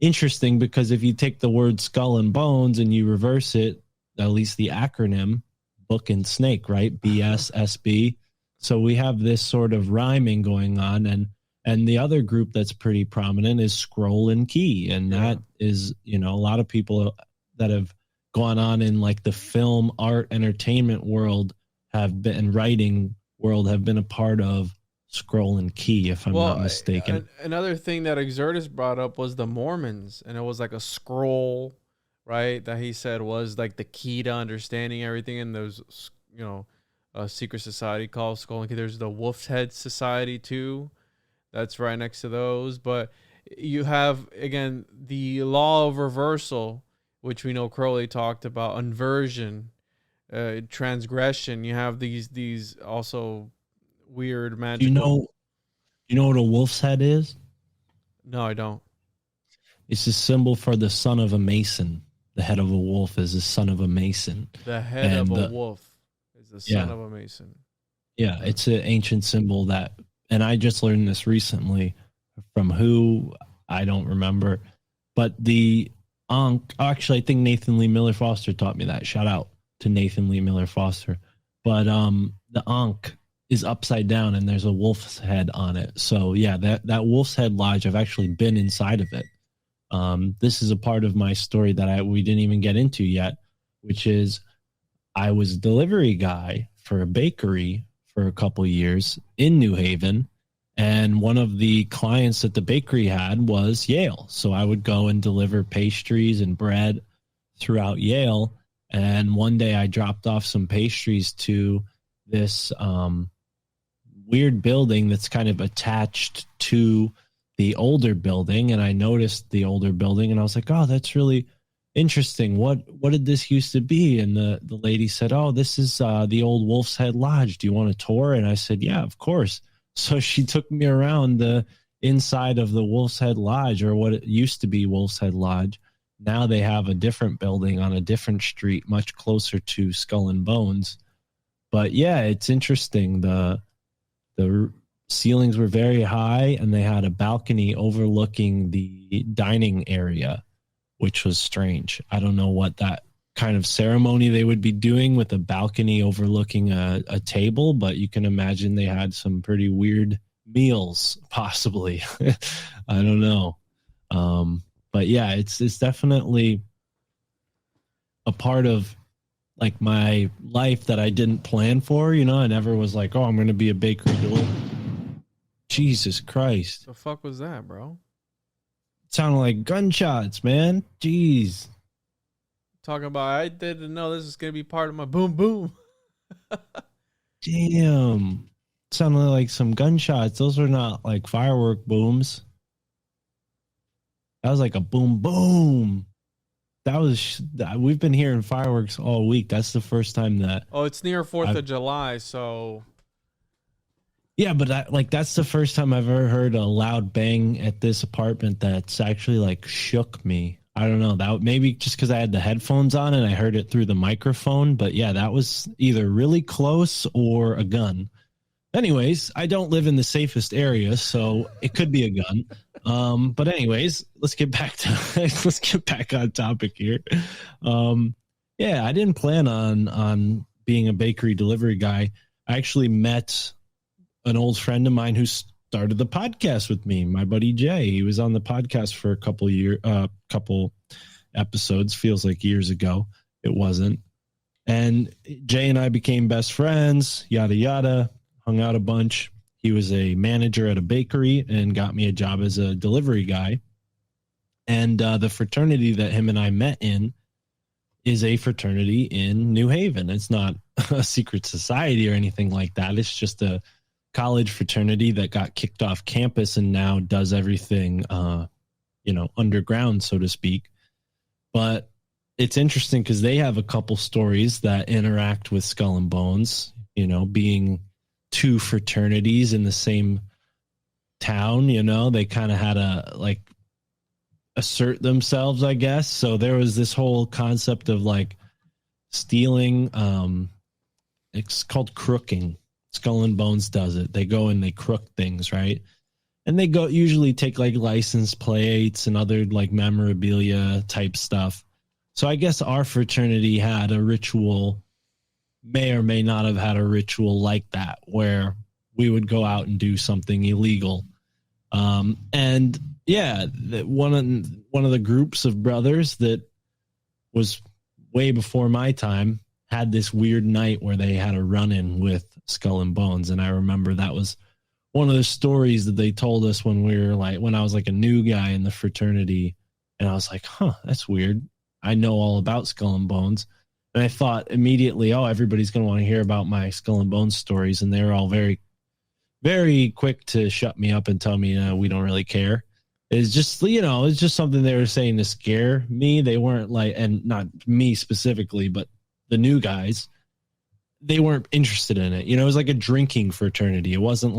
interesting because if you take the word Skull and Bones and you reverse it, at least the acronym, Book and Snake, right? BSSB. So we have this sort of rhyming going on. And the other group that's pretty prominent is Scroll and Key. And that is, a lot of people that have gone on in like the film, art, entertainment world writing world have been a part of Scroll and Key, if I'm not mistaken. Another thing that Exertus brought up was the Mormons, and it was like a scroll, right? That he said was like the key to understanding everything. And there's, a secret society called Skull and Key. There's the Wolf's Head Society too. That's right next to those. But you have, again, the law of reversal, which we know Crowley talked about, inversion, transgression. You have these also weird magical. You know what a wolf's head is? No, I don't. It's a symbol for the son of a mason. The head of a wolf is the son of a mason. The head of a wolf is the son of a mason. Yeah, it's an ancient symbol that, and I just learned this recently from who, I don't remember, but the Ankh, actually, I think Nathan Lee Miller Foster taught me that. Shout out to Nathan Lee Miller Foster. But the Ankh is upside down and there's a wolf's head on it. So yeah, that wolf's head lodge, I've actually been inside of it. This is a part of my story that we didn't even get into yet, which is I was a delivery guy for a bakery for a couple years in New Haven. And one of the clients that the bakery had was Yale. So I would go and deliver pastries and bread throughout Yale. And one day I dropped off some pastries to this weird building that's kind of attached to the older building. And I noticed the older building and I was like, oh, that's really interesting. What did this used to be? And the lady said, oh, this is the old Wolf's Head Lodge. Do you want a tour? And I said, yeah, of course. So she took me around the inside of the Wolf's Head Lodge, or what it used to be Wolf's Head Lodge. Now they have a different building on a different street, much closer to Skull and Bones. But yeah, it's interesting. The ceilings were very high and they had a balcony overlooking the dining area, which was strange. I don't know what that kind of ceremony they would be doing with a balcony overlooking a table, but you can imagine they had some pretty weird meals, possibly. I don't know. But yeah, it's definitely a part of like my life that I didn't plan for. You know, I never was like, oh, I'm going to be a bakery doer. Jesus Christ. The fuck was that, bro? It sounded like gunshots, man. Jeez. Talking about, I didn't know this is going to be part of my boom boom. Damn. Sounded like some gunshots. Those were not like firework booms. That was like a boom boom. We've been hearing fireworks all week. That's the first time that. Oh, it's near 4th of July, so. Yeah, but that's the first time I've ever heard a loud bang at this apartment that's actually like shook me. I don't know. That maybe just because I had the headphones on and I heard it through the microphone. But yeah, that was either really close or a gun. Anyways, I don't live in the safest area, so it could be a gun. But anyways, let's get back on topic here. Yeah, I didn't plan on being a bakery delivery guy. I actually met an old friend of mine who started the podcast with me, my buddy Jay. He was on the podcast for a couple episodes, feels like years ago. It wasn't. And Jay and I became best friends, yada, yada, hung out a bunch. He was a manager at a bakery and got me a job as a delivery guy. And the fraternity that him and I met in is a fraternity in New Haven. It's not a secret society or anything like that. It's just a college fraternity that got kicked off campus and now does everything, underground, so to speak. But it's interesting because they have a couple stories that interact with Skull and Bones, being two fraternities in the same town. They kind of had to assert themselves, I guess. So there was this whole concept of stealing. It's called crooking. Skull and Bones does it. They go and they crook things, right? And they usually take license plates and other memorabilia type stuff. So I guess our fraternity had a ritual, may or may not have had a ritual like that, where we would go out and do something illegal. And yeah, one of the groups of brothers that was way before my time had this weird night where they had a run-in with Skull and Bones. And I remember that was one of the stories that they told us when when I was a new guy in the fraternity. And I was like, huh, that's weird. I know all about Skull and Bones. And I thought immediately, oh, everybody's going to want to hear about my Skull and Bones stories. And they were all very, very quick to shut me up and tell me, we don't really care. It's just, it's just something they were saying to scare me. They weren't and not me specifically, but the new guys, they weren't interested in it. It was like a drinking fraternity. It wasn't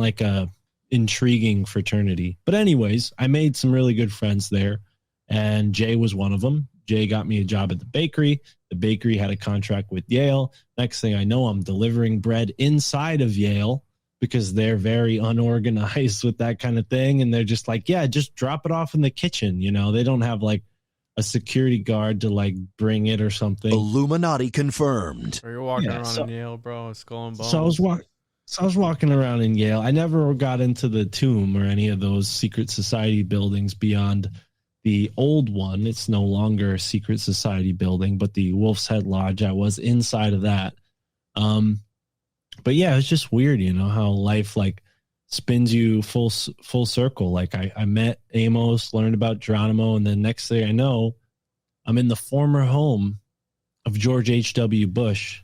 intriguing fraternity. But anyways, I made some really good friends there, and Jay was one of them. Jay got me a job at the bakery. The bakery had a contract with Yale. Next thing I know, I'm delivering bread inside of Yale because they're very unorganized with that kind of thing. And they're just like, yeah, just drop it off in the kitchen. You know, they don't have like a security guard to like bring it or something. Illuminati confirmed. Or you're walking around in Yale, bro, Skull and Bones. So I was walking around in Yale. I never got into the tomb or any of those secret society buildings beyond the old one. It's no longer a secret society building, but the Wolf's Head Lodge, I was inside of that. But yeah, it's just weird, you know, how life like spins you full circle. Like I met Amos, learned about Geronimo, and then next thing I know, I'm in the former home of George H.W. Bush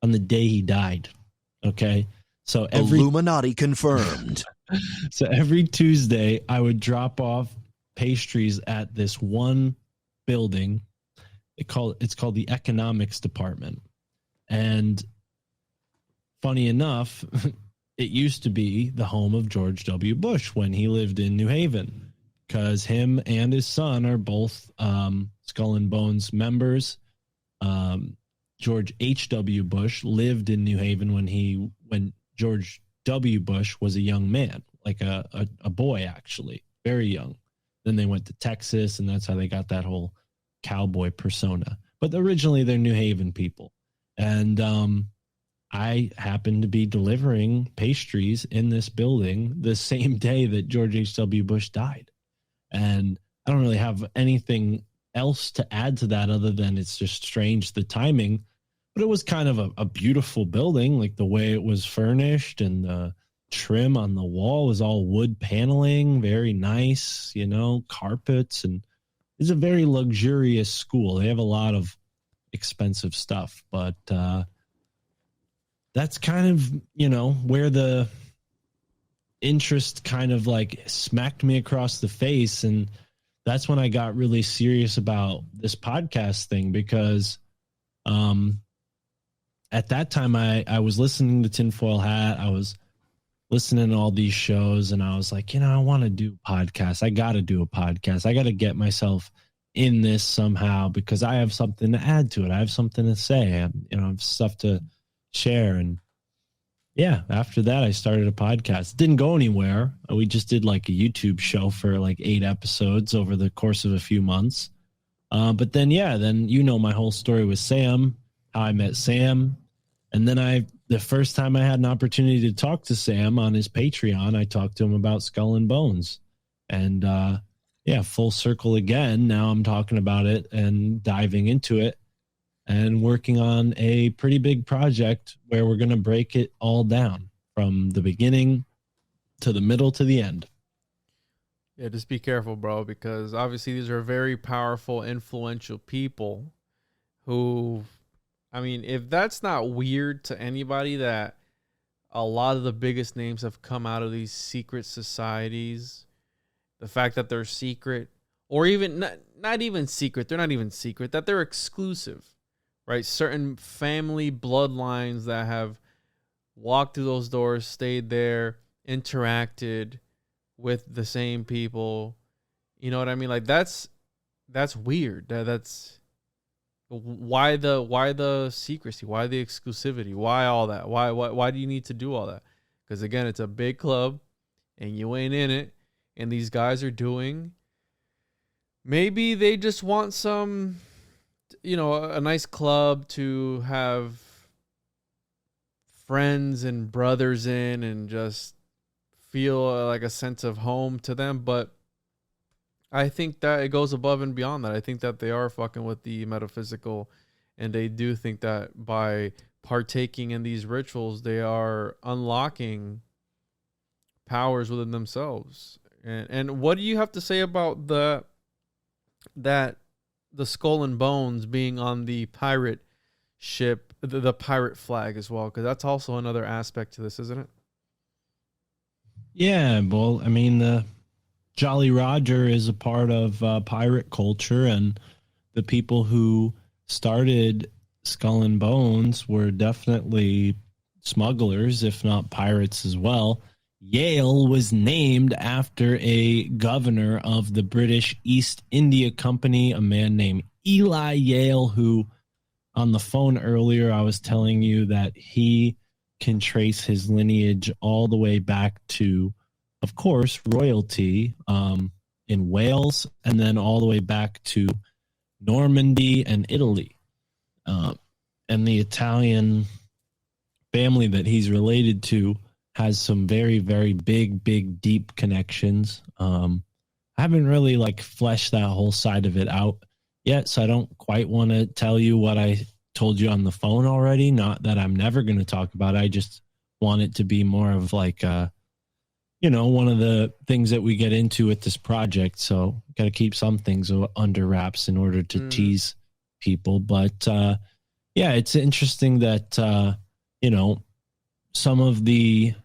on the day he died. Okay. So Illuminati confirmed. So every Tuesday I would drop off pastries at this one building. It's called the economics department. And funny enough, it used to be the home of George W. Bush when he lived in New Haven, because him and his son are both Skull and Bones members. George H.W. Bush lived in New Haven when George W. Bush was a young man, like a boy, actually, very young. Then they went to Texas, and that's how they got that whole cowboy persona. But originally, they're New Haven people. And I happened to be delivering pastries in this building the same day that George H.W. Bush died. And I don't really have anything else to add to that other than it's just strange, the timing. But it was kind of a beautiful building, like the way it was furnished, and the trim on the wall was all wood paneling, very nice, you know, carpets. And it's a very luxurious school. They have a lot of expensive stuff, but that's kind of, you know, where the interest kind of like smacked me across the face. And that's when I got really serious about this podcast thing, because at that time I was listening to Tinfoil Hat. I was listening to all these shows, and I was like, you know, I want to do podcasts. I got to do a podcast. I got to get myself in this somehow, because I have something to add to it. I have something to say. I have stuff to share. And yeah, after that, I started a podcast. It didn't go anywhere. We just did like a YouTube show for like 8 episodes over the course of a few months. But then, you know, my whole story with Sam, how I met Sam. And then the first time I had an opportunity to talk to Sam on his Patreon, I talked to him about Skull and Bones. And full circle again. Now I'm talking about it and diving into it and working on a pretty big project where we're going to break it all down from the beginning to the middle to the end. Yeah, just be careful, bro, because obviously these are very powerful, influential people who, I mean, if that's not weird to anybody that a lot of the biggest names have come out of these secret societies, the fact that they're secret, or even not even secret, they're not even secret, that they're exclusive, right? Certain family bloodlines that have walked through those doors, stayed there, interacted with the same people. You know what I mean? Like that's weird. That's why the secrecy, why the exclusivity, why all that? Why do you need to do all that? Because again, it's a big club and you ain't in it, and these guys are doing, maybe they just want some, you know, a nice club to have friends and brothers in and just feel like a sense of home to them. But I think that it goes above and beyond that. I think that they are fucking with the metaphysical, and they do think that by partaking in these rituals, they are unlocking powers within themselves. And what do you have to say about the Skull and Bones being on the pirate ship, the pirate flag as well? Because that's also another aspect to this, isn't it? Yeah, well, I mean, the Jolly Roger is a part of pirate culture, and the people who started Skull and Bones were definitely smugglers, if not pirates as well. Yale was named after a governor of the British East India Company, a man named Eli Yale, who on the phone earlier, I was telling you that he can trace his lineage all the way back to, of course, royalty in Wales, and then all the way back to Normandy and Italy. And the Italian family that he's related to has some very, very big, deep connections. I haven't really like fleshed that whole side of it out yet, so I don't quite want to tell you what I told you on the phone already. Not that I'm never going to talk about it. I just want it to be more of like, one of the things that we get into with this project. So got to keep some things under wraps in order to tease people. But yeah, it's interesting that, some of the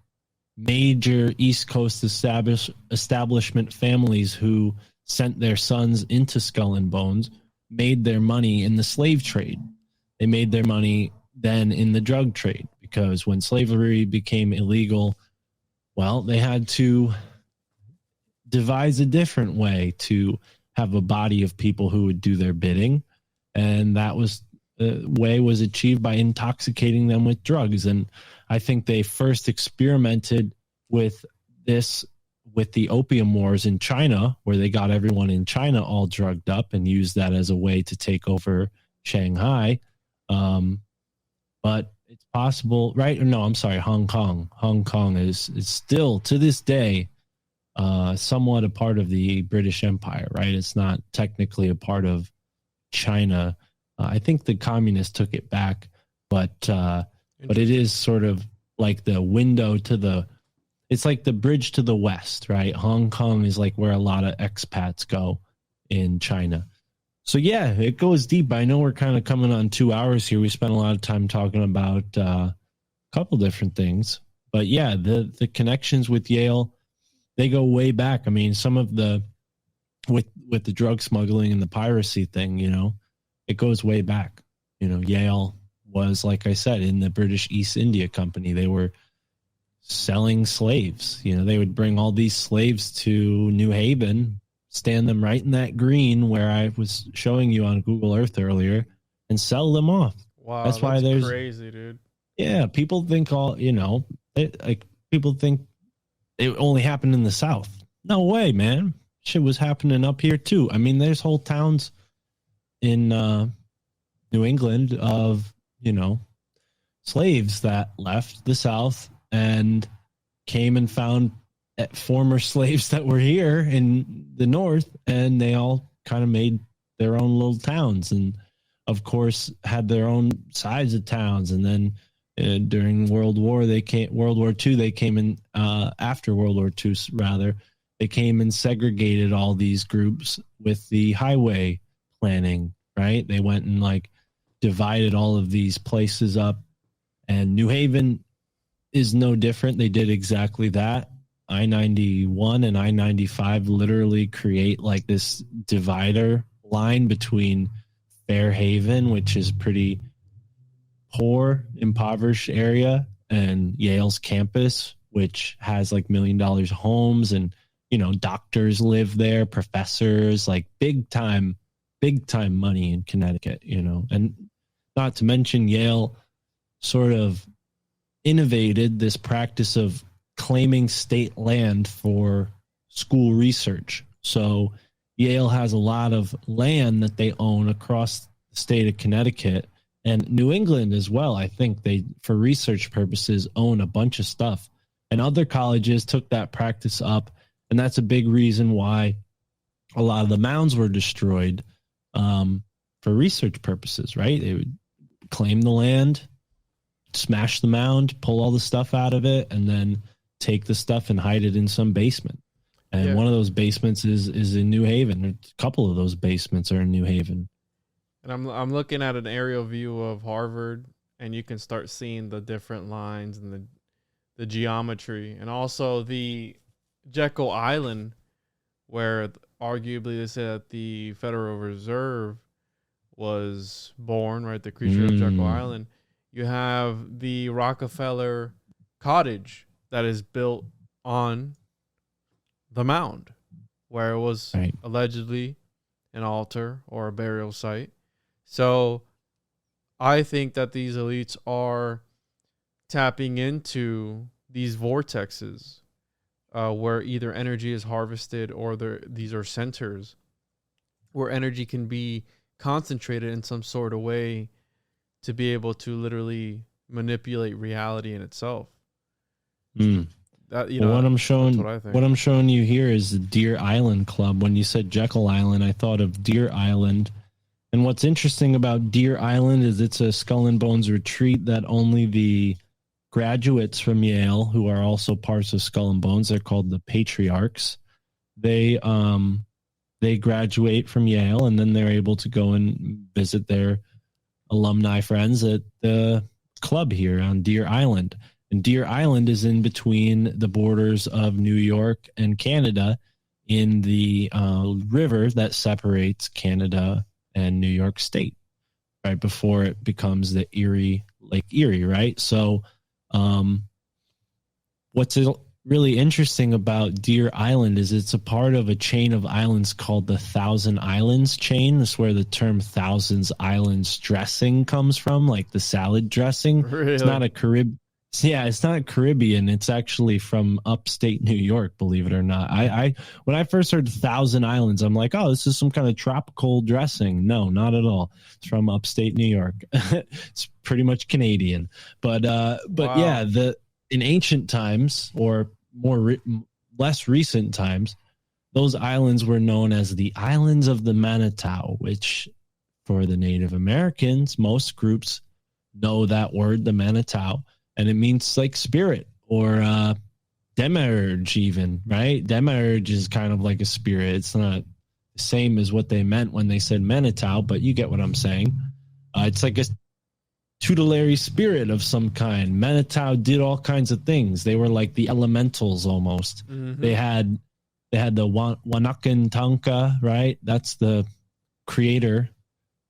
major East Coast establishment families who sent their sons into Skull and Bones made their money in the slave trade. They made their money then in the drug trade, because when slavery became illegal, well, they had to devise a different way to have a body of people who would do their bidding. And that was the way was achieved by intoxicating them with drugs. And I think they first experimented with this with the Opium Wars in China, where they got everyone in China all drugged up and used that as a way to take over Shanghai. But it's possible, right? No, I'm sorry, Hong Kong. Hong Kong is still, to this day, somewhat a part of the British Empire, right? It's not technically a part of China. I think the communists took it back, but it is sort of like the window to it's like the bridge to the West, right? Hong Kong is like where a lot of expats go in China. So yeah, it goes deep. I know we're kind of coming on 2 hours here. We spent a lot of time talking about a couple different things, but yeah, the connections with Yale, they go way back. I mean, some of the with the drug smuggling and the piracy thing, it goes way back. Yale was, like I said, in the British East India Company. They were selling slaves. They would bring all these slaves to New Haven, stand them right in that green where I was showing you on Google Earth earlier, and sell them off. Wow, that's why there's crazy, dude. Yeah, people think people think it only happened in the South. No way, man. Shit was happening up here too. I mean, there's whole towns in New England of slaves that left the South and came and found former slaves that were here in the North, and they all kind of made their own little towns, and of course had their own size of towns. And then during World War II, they came in after World War II, rather, they came and segregated all these groups with the highway planning, right? They went and like divided all of these places up, and New Haven is no different. They did exactly that. I-91 and I-95 literally create like this divider line between Fairhaven, which is pretty poor, impoverished area, and Yale's campus, which has like $1 million homes, and doctors live there, professors, like big time money in Connecticut, and not to mention Yale sort of innovated this practice of claiming state land for school research. So Yale has a lot of land that they own across the state of Connecticut, and New England as well. I think they, for research purposes, own a bunch of stuff, and other colleges took that practice up. And that's a big reason why a lot of the mounds were destroyed for research purposes, right? They would claim the land, smash the mound, pull all the stuff out of it, and then take the stuff and hide it in some basement. And one of those basements is in New Haven. A couple of those basements are in New Haven. And I'm looking at an aerial view of Harvard, and you can start seeing the different lines and the geometry, and also the Jekyll Island, where arguably they say that the Federal Reserve was born, right? The creature of Jekyll Island. You have the Rockefeller cottage that is built on the mound where it was Right. allegedly an altar or a burial site. So I think that these elites are tapping into these vortexes where either energy is harvested or these are centers where energy can be concentrated in some sort of way to be able to literally manipulate reality in itself. That, you know, what I'm that's showing, what I think. what I'm showing you here is the Deer Island Club. When you said Jekyll Island, I thought of Deer Island. And what's interesting about Deer Island is it's a Skull and Bones retreat that only the graduates from Yale, who are also parts of Skull and Bones, they're called the Patriarchs. They graduate from Yale, and then they're able to go and visit their alumni friends at the club here on Deer Island. And Deer Island is in between the borders of New York and Canada in the river that separates Canada and New York State, right before it becomes the Lake Erie, right? So what's really interesting about Deer Island is it's a part of a chain of islands called the Thousand Islands chain. That's where the term Thousands Islands dressing comes from, like the salad dressing. Really? It's not a it's not Caribbean. It's actually from upstate New York, believe it or not. I when I first heard Thousand Islands, I'm like, oh, this is some kind of tropical dressing. No, not at all. It's from upstate New York. It's pretty much Canadian. But Wow. yeah, in ancient times, or less recent times, those islands were known as the Islands of the Manitowo, which for the Native Americans, most groups know that word, the Manitowo. And it means like spirit or demiurge even, right? Demiurge is kind of like a spirit. It's not the same as what they meant when they said Manitowo, but you get what I'm saying. It's like a tutelary spirit of some kind. Manitowo did all kinds of things. They were like the elementals almost. Mm-hmm. They had the Wanakan Tanka, right? That's the creator.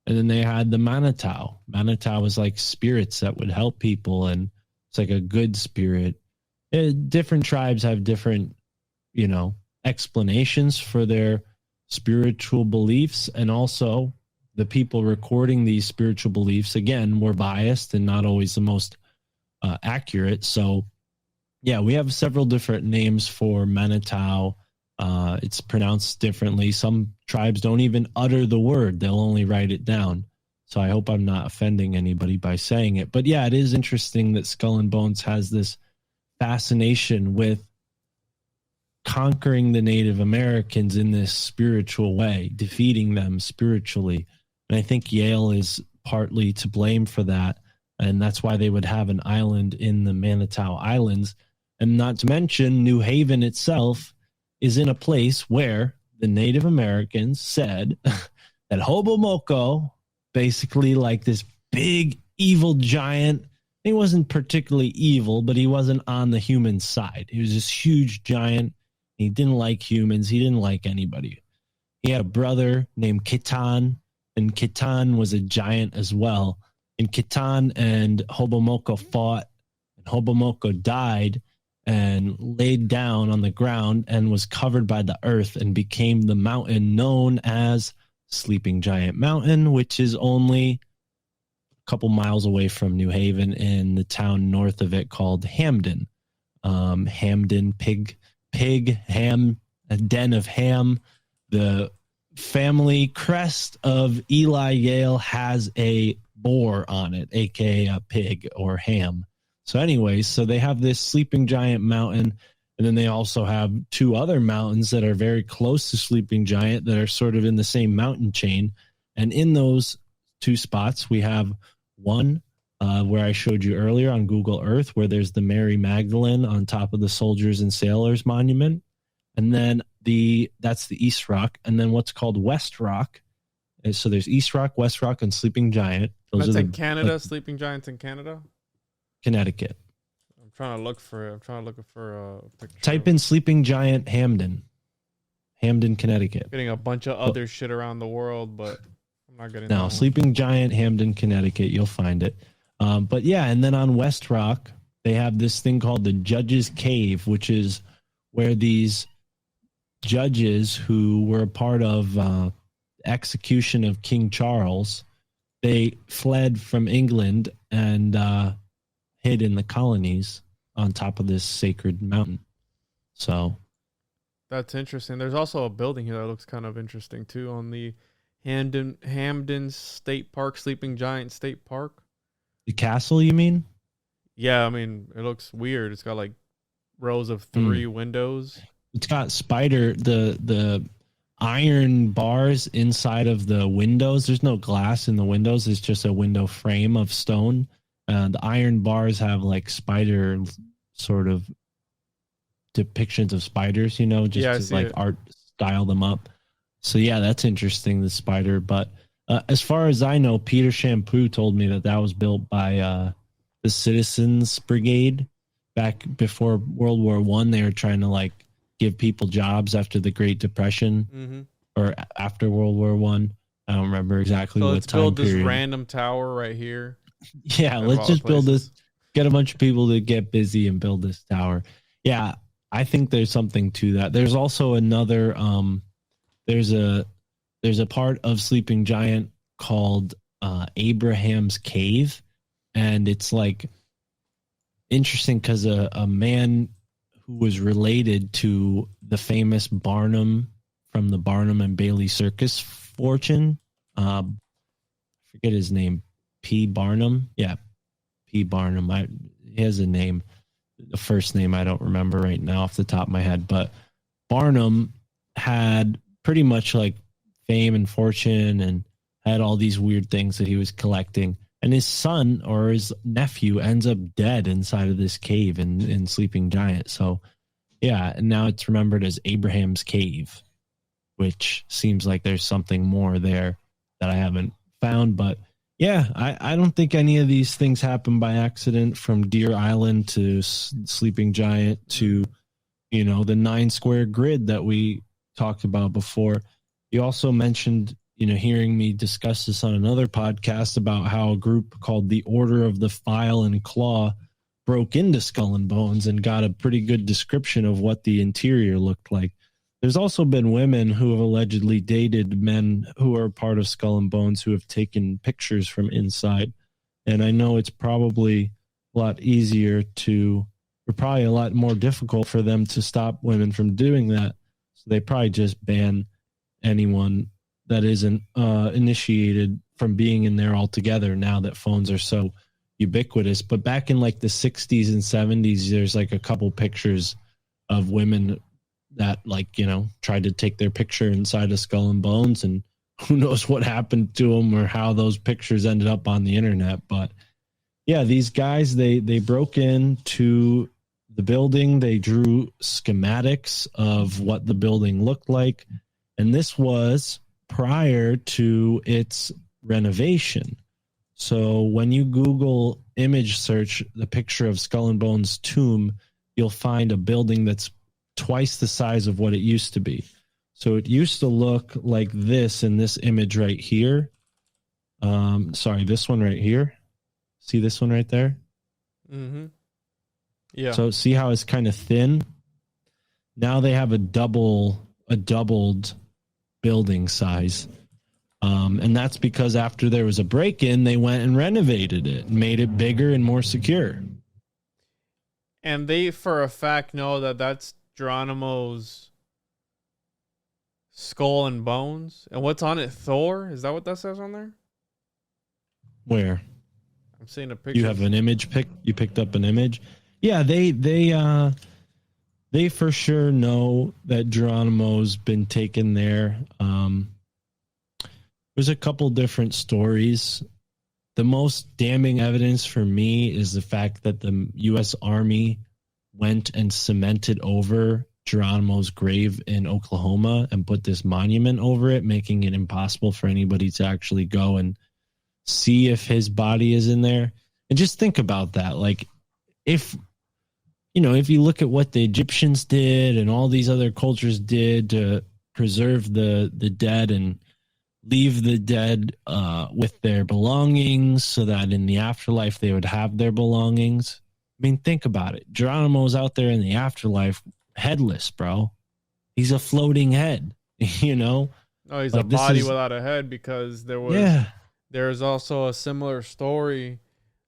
And then they had the Manitowo. Manitowo was like spirits that would help people, and it's like a good spirit. Different tribes have different, explanations for their spiritual beliefs. And also the people recording these spiritual beliefs, again, were biased and not always the most accurate. So, yeah, we have several different names for Manitowo. It's pronounced differently. Some tribes don't even utter the word. They'll only write it down. So I hope I'm not offending anybody by saying it. But yeah, it is interesting that Skull and Bones has this fascination with conquering the Native Americans in this spiritual way, defeating them spiritually. And I think Yale is partly to blame for that. And that's why they would have an island in the Manitowo Islands. And not to mention, New Haven itself is in a place where the Native Americans said that Hobomoko, basically like this big evil giant. He wasn't particularly evil, but he wasn't on the human side. He was this huge giant. He didn't like humans. He didn't like anybody. He had a brother named Kitan, and Kitan was a giant as well. And Kitan and Hobomoko fought, and Hobomoko died and laid down on the ground and was covered by the earth and became the mountain known as Sleeping Giant Mountain, which is only a couple miles away from New Haven in the town north of it called Hamden. Hamden, pig, ham, a den of ham. The family crest of Eli Yale has a boar on it, aka a pig or ham. So anyways, so they have this Sleeping Giant Mountain. And then they also have two other mountains that are very close to Sleeping Giant that are sort of in the same mountain chain. And in those two spots, we have one where I showed you earlier on Google Earth, where there's the Mary Magdalene on top of the Soldiers and Sailors Monument. And then that's the East Rock. And then what's called West Rock. And so there's East Rock, West Rock, and Sleeping Giant. That's in Canada, Sleeping Giants in Canada? Connecticut. I'm trying to look for a picture. Type in Sleeping Giant Hamden, Connecticut. Getting a bunch of other shit around the world, but I'm not getting No, Sleeping Giant Hamden, Connecticut. You'll find it. But yeah, and then on West Rock, they have this thing called the Judge's Cave, which is where these judges who were a part of execution of King Charles, they fled from England and hid in the colonies on top of this sacred mountain. So that's interesting. There's also a building here that looks kind of interesting too, on the Hamden State Park, Sleeping Giant State Park. The castle, you mean? Yeah, I mean, it looks weird. It's got like rows of 3 windows. It's got the iron bars inside of the windows. There's no glass in the windows. It's just a window frame of stone. The iron bars have like spider sort of depictions of spiders, just to like art style them up. So yeah, that's interesting, the spider. But as far as I know, Peter Shampoo told me that was built by the Citizens Brigade back before World War I. They were trying to like give people jobs after the Great Depression or after World War I. I don't remember exactly what time period. Let's build this random tower right here. Yeah, let's just build this. Get a bunch of people to get busy and build this tower. Yeah, I think there's something to that. There's also another. There's a part of Sleeping Giant called Abraham's Cave, and it's like interesting because a man who was related to the famous Barnum from the Barnum and Bailey Circus fortune. Forget his name. P. Barnum. Yeah. P. Barnum. He has a name. The first name I don't remember right now off the top of my head, but Barnum had pretty much like fame and fortune and had all these weird things that he was collecting. And his son or his nephew ends up dead inside of this cave in Sleeping Giant. So, yeah, and now it's remembered as Abraham's Cave, which seems like there's something more there that I haven't found. But, yeah, I don't think any of these things happen by accident, from Deer Island to Sleeping Giant to, the 9-square grid that we talked about before. You also mentioned hearing me discuss this on another podcast about how a group called the Order of the File and Claw broke into Skull and Bones and got a pretty good description of what the interior looked like. There's also been women who have allegedly dated men who are part of Skull and Bones who have taken pictures from inside. And I know it's probably a lot a lot more difficult for them to stop women from doing that. So they probably just ban anyone that isn't initiated from being in there altogether now that phones are so ubiquitous. But back in like the 60s and 70s, there's like a couple pictures of women that tried to take their picture inside of Skull and Bones, and who knows what happened to them or how those pictures ended up on the internet. But yeah, these guys, they broke into the building. They drew schematics of what the building looked like. And this was prior to its renovation. So when you Google image search the picture of Skull and Bones tomb, you'll find a building that's twice the size of what it used to be. So it used to look like this in this image right here. This one right here. See this one right there? Mm-hmm. Yeah. So see how it's kind of thin? Now they have a doubled building size. And that's because after there was a break-in, they went and renovated it and made it bigger and more secure. And they, for a fact, know that that's Geronimo's skull and bones. And what's on it? Thor? Is that what that says on there? Where? I'm seeing a picture. You have an image you picked up an image? Yeah, they for sure know that Geronimo's been taken there. There's a couple different stories. The most damning evidence for me is the fact that the U.S. Army went and cemented over Geronimo's grave in Oklahoma and put this monument over it, making it impossible for anybody to actually go and see if his body is in there. And just think about that. Like, if you look at what the Egyptians did and all these other cultures did to preserve the dead and leave the dead with their belongings so that in the afterlife they would have their belongings. I mean, think about it. Geronimo's out there in the afterlife headless, bro. He's a floating head, you know? Oh, he's Like, a this body is- without a head, because Yeah. there's also a similar story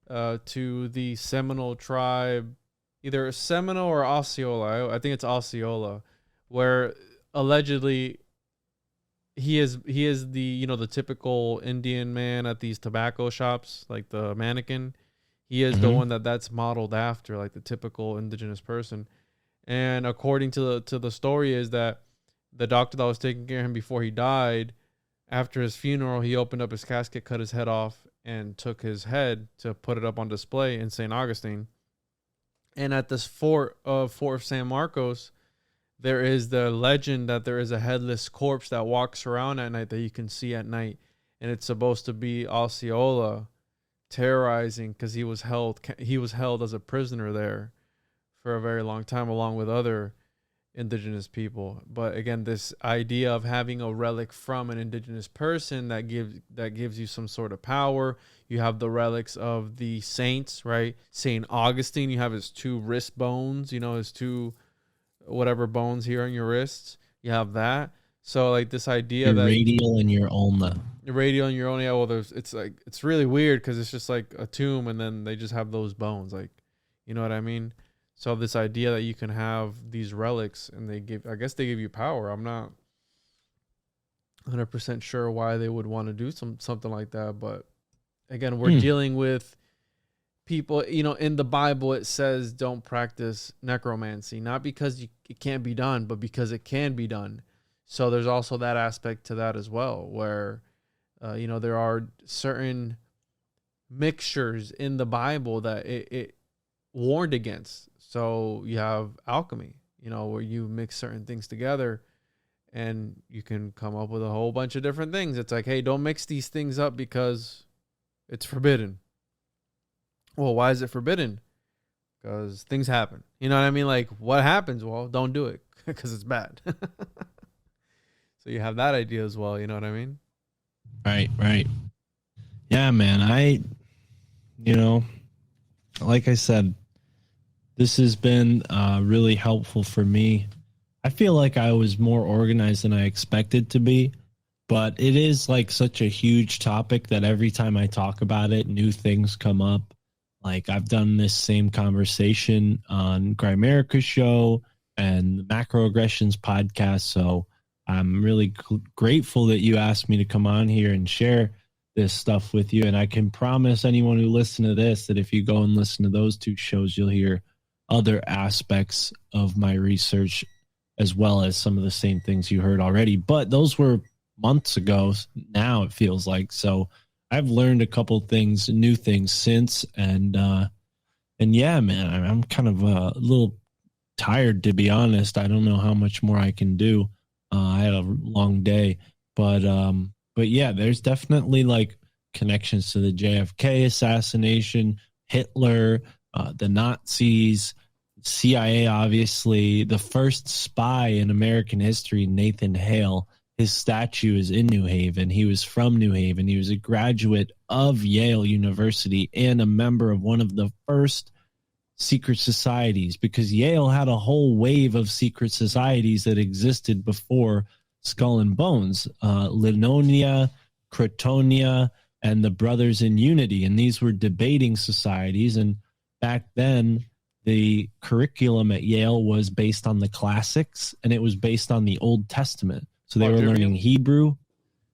to the Seminole tribe, either Seminole or Osceola. I think it's Osceola, where allegedly he is the, you know, the typical Indian man at these tobacco shops, like the mannequin. He is the one that's modeled after, like the typical indigenous person. And according to the story is that the doctor that was taking care of him before he died, after his funeral, he opened up his casket, cut his head off, and took his head to put it up on display in St. Augustine. And at this fort of San Marcos, there is the legend that there is a headless corpse that walks around at night that you can see at night. And it's supposed to be Osceola terrorizing, because he was held as a prisoner there for a very long time, along with other indigenous people. But again, this idea of having a relic from an indigenous person that gives you some sort of power. You have the relics of the saints, right? Saint Augustine, you have his 2 wrist bones, you know, his 2 whatever bones here on your wrists. You have that. So like this idea your that radial and your ulna. your radial and your own, yeah, well, it's really weird, because it's just like a tomb, and then they just have those bones, like, you know what I mean? So this idea that you can have these relics, and I guess they give you power. I'm not 100% sure why they would want to do something like that. But again, we're dealing with people, you know, in the Bible, it says don't practice necromancy, not because it can't be done, but because it can be done. So there's also that aspect to that as well, where, you know, there are certain mixtures in the Bible that it warned against. So you have alchemy, you know, where you mix certain things together and you can come up with a whole bunch of different things. It's like, hey, don't mix these things up because it's forbidden. Well, why is it forbidden? Because things happen. You know what I mean? Like, what happens? Well, don't do it because it's bad. So you have that idea as well. You know what I mean? Right. Yeah, man. You know, like I said, this has been really helpful for me. I feel like I was more organized than I expected to be, but it is like such a huge topic that every time I talk about it, new things come up. Like I've done this same conversation on Grimerica's show and the Macroaggressions podcast. So I'm really grateful that you asked me to come on here and share this stuff with you. And I can promise anyone who listens to this that if you go and listen to those 2 shows, you'll hear other aspects of my research as well as some of the same things you heard already. But those were months ago. Now it feels like. So I've learned a couple things, new things since. And yeah, man, I'm kind of a little tired, to be honest. I don't know how much more I can do. I had a long day, but yeah, there's definitely like connections to the JFK assassination, Hitler, the Nazis, CIA, obviously. The first spy in American history, Nathan Hale, his statue is in New Haven. He was from New Haven. He was a graduate of Yale University and a member of one of the first secret societies, because Yale had a whole wave of secret societies that existed before Skull and Bones, Linonia, Cretonia, and the Brothers in Unity. And these were debating societies. And back then, the curriculum at Yale was based on the classics, and it was based on the Old Testament. So they were learning Hebrew.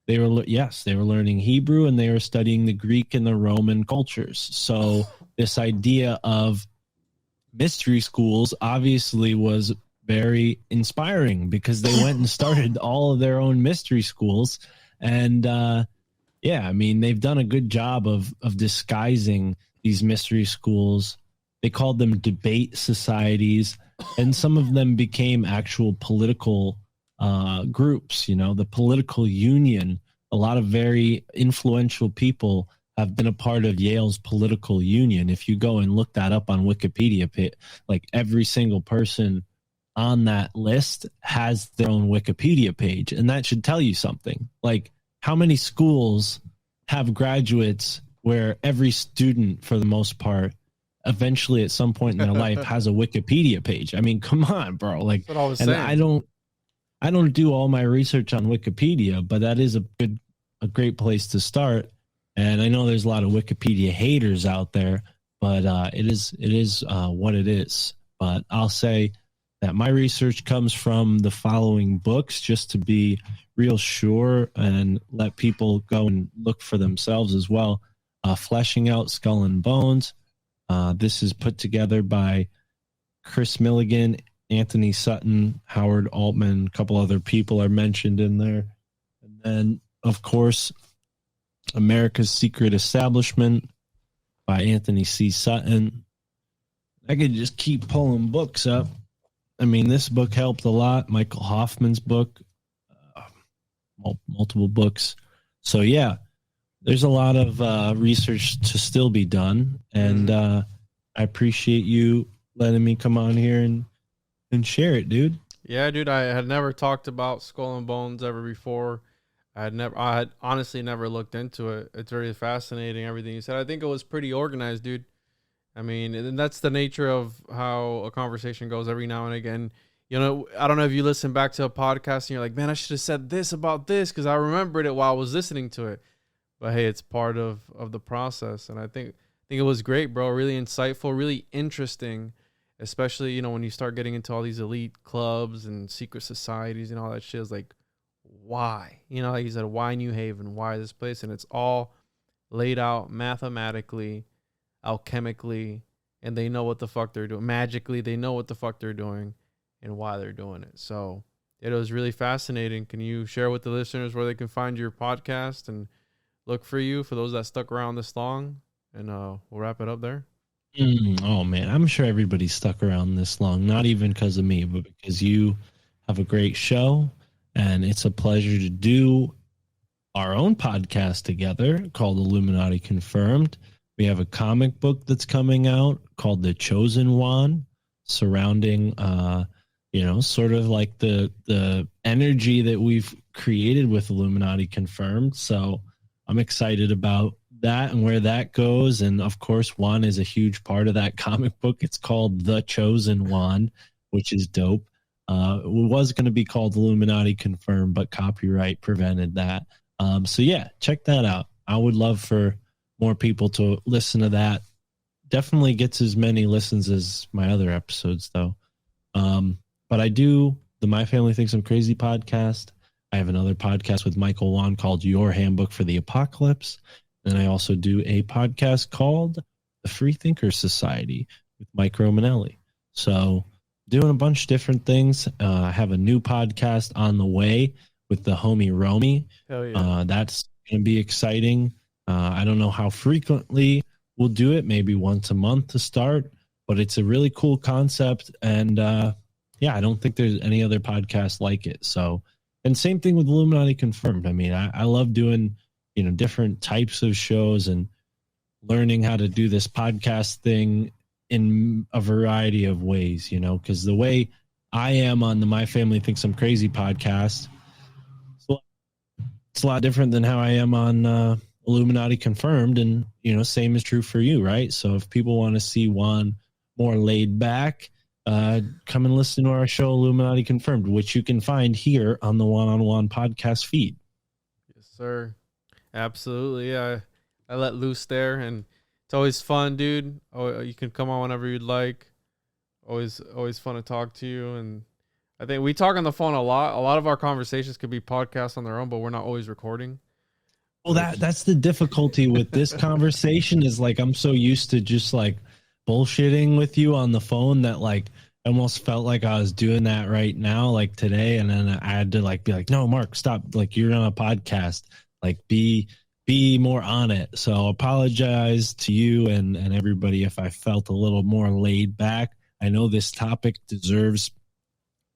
They were learning Hebrew, and they were studying the Greek and the Roman cultures. So this idea of mystery schools obviously was very inspiring, because they went and started all of their own mystery schools. And yeah, I mean, they've done a good job of disguising these mystery schools. They called them debate societies, and some of them became actual political groups, you know, the political union. A lot of very influential people have been a part of Yale's political union. If you go and look that up on Wikipedia, like every single person on that list has their own Wikipedia page. And that should tell you something. Like, how many schools have graduates where every student, for the most part, eventually at some point in their life has a Wikipedia page. I mean, come on, bro. Like, That's what I was and saying. I don't do all my research on Wikipedia, but that is a great place to start. And I know there's a lot of Wikipedia haters out there, but it is what it is. But I'll say that my research comes from the following books, just to be real sure and let people go and look for themselves as well. Fleshing Out Skull and Bones. This is put together by Chris Milligan, Anthony Sutton, Howard Altman, a couple other people are mentioned in there. And then, of course, America's Secret Establishment by Anthony C. Sutton. I could just keep pulling books up. I mean, this book helped a lot. Michael Hoffman's book, multiple books. So, yeah, there's a lot of research to still be done. And I appreciate you letting me come on here and share it, dude. Yeah, dude, I had never talked about Skull and Bones ever before. I had honestly never looked into it. It's very fascinating, everything you said. I think it was pretty organized, dude. I mean, and that's the nature of how a conversation goes every now and again. You know, I don't know if you listen back to a podcast and you're like, man, I should have said this about this because I remembered it while I was listening to it. But hey, it's part of the process. And I think it was great, bro. Really insightful, really interesting, especially, you know, when you start getting into all these elite clubs and secret societies and all that shit. It's like, why? You know, like you said, why New Haven? Why this place? And it's all laid out mathematically, alchemically, and they know what the fuck they're doing. Magically, they know what the fuck they're doing and why they're doing it. So it was really fascinating. Can you share with the listeners where they can find your podcast and look for you, for those that stuck around this long? And we'll wrap it up there. Oh, man, I'm sure everybody stuck around this long, not even because of me, but because you have a great show. And it's a pleasure to do our own podcast together called Illuminati Confirmed. We have a comic book that's coming out called The Chosen One, surrounding, sort of like the energy that we've created with Illuminati Confirmed. So I'm excited about that and where that goes. And of course, Juan is a huge part of that comic book. It's called The Chosen One, which is dope. It was going to be called Illuminati Confirmed, but copyright prevented that. So yeah, check that out. I would love for more people to listen to that. Definitely gets as many listens as my other episodes, though. But I do the My Family Thinks I'm Crazy podcast. I have another podcast with Michael Juan called Your Handbook for the Apocalypse. And I also do a podcast called The Free Thinker Society with Mike Romanelli. So doing a bunch of different things. I have a new podcast on the way with the homie Romy. Hell yeah. That's going to be exciting. I don't know how frequently we'll do it, maybe once a month to start, but it's a really cool concept. And I don't think there's any other podcast like it. So, and same thing with Illuminati Confirmed. I mean, I love doing, different types of shows and learning how to do this podcast thing in a variety of ways, because the way I am on the My Family Thinks I'm Crazy podcast, it's a lot different than how I am on Illuminati Confirmed. And, same is true for you, right? So if people want to see Juan more laid back, come and listen to our show, Illuminati Confirmed, which you can find here on the One-on-One podcast feed. Yes, sir. Absolutely. Yeah. I let loose there, and it's always fun, dude. Oh, you can come on whenever you'd like. Always fun to talk to you. And I think we talk on the phone a lot. A lot of our conversations could be podcasts on their own, but we're not always recording. Well, that's the difficulty with this conversation is like, I'm so used to just like bullshitting with you on the phone that like I almost felt like I was doing that right now, like today. And then I had to like be like, no, Mark, stop. Like you're on a podcast, like be more on it. So apologize to you and everybody if I felt a little more laid back. I know this topic deserves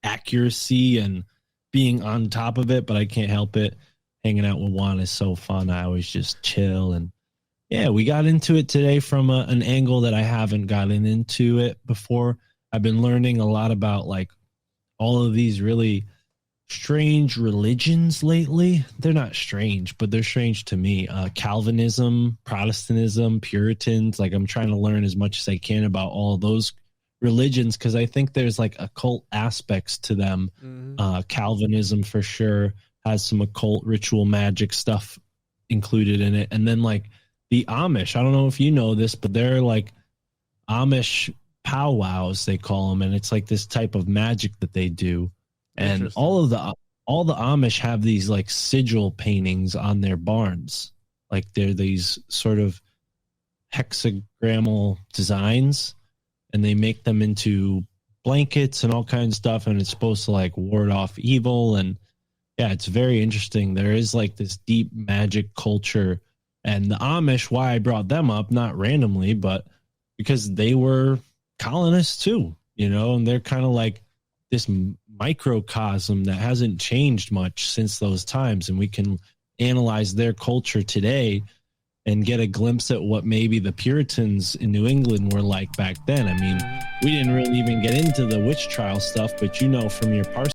accuracy and being on top of it, but I can't help it. Hanging out with Juan is so fun. I always just chill. And yeah, we got into it today from an angle that I haven't gotten into it before. I've been learning a lot about like all of these really strange religions lately. They're not strange, but they're strange to me. Calvinism, Protestantism, Puritans. Like, I'm trying to learn as much as I can about all those religions because I think there's like occult aspects to them. Calvinism for sure has some occult ritual magic stuff included in it. And then like the Amish, I don't know if you know this, but they're like Amish powwows, they call them. And it's like this type of magic that they do. And all the Amish have these like sigil paintings on their barns. Like they're these sort of hexagrammal designs, and they make them into blankets and all kinds of stuff. And it's supposed to like ward off evil. And yeah, it's very interesting. There is like this deep magic culture. And the Amish, why I brought them up, not randomly, but because they were colonists too, you know, and they're kind of like this microcosm that hasn't changed much since those times. And we can analyze their culture today and get a glimpse at what maybe the Puritans in New England were like back then. I mean, we didn't really even get into the witch trial stuff, but you know, from your parsec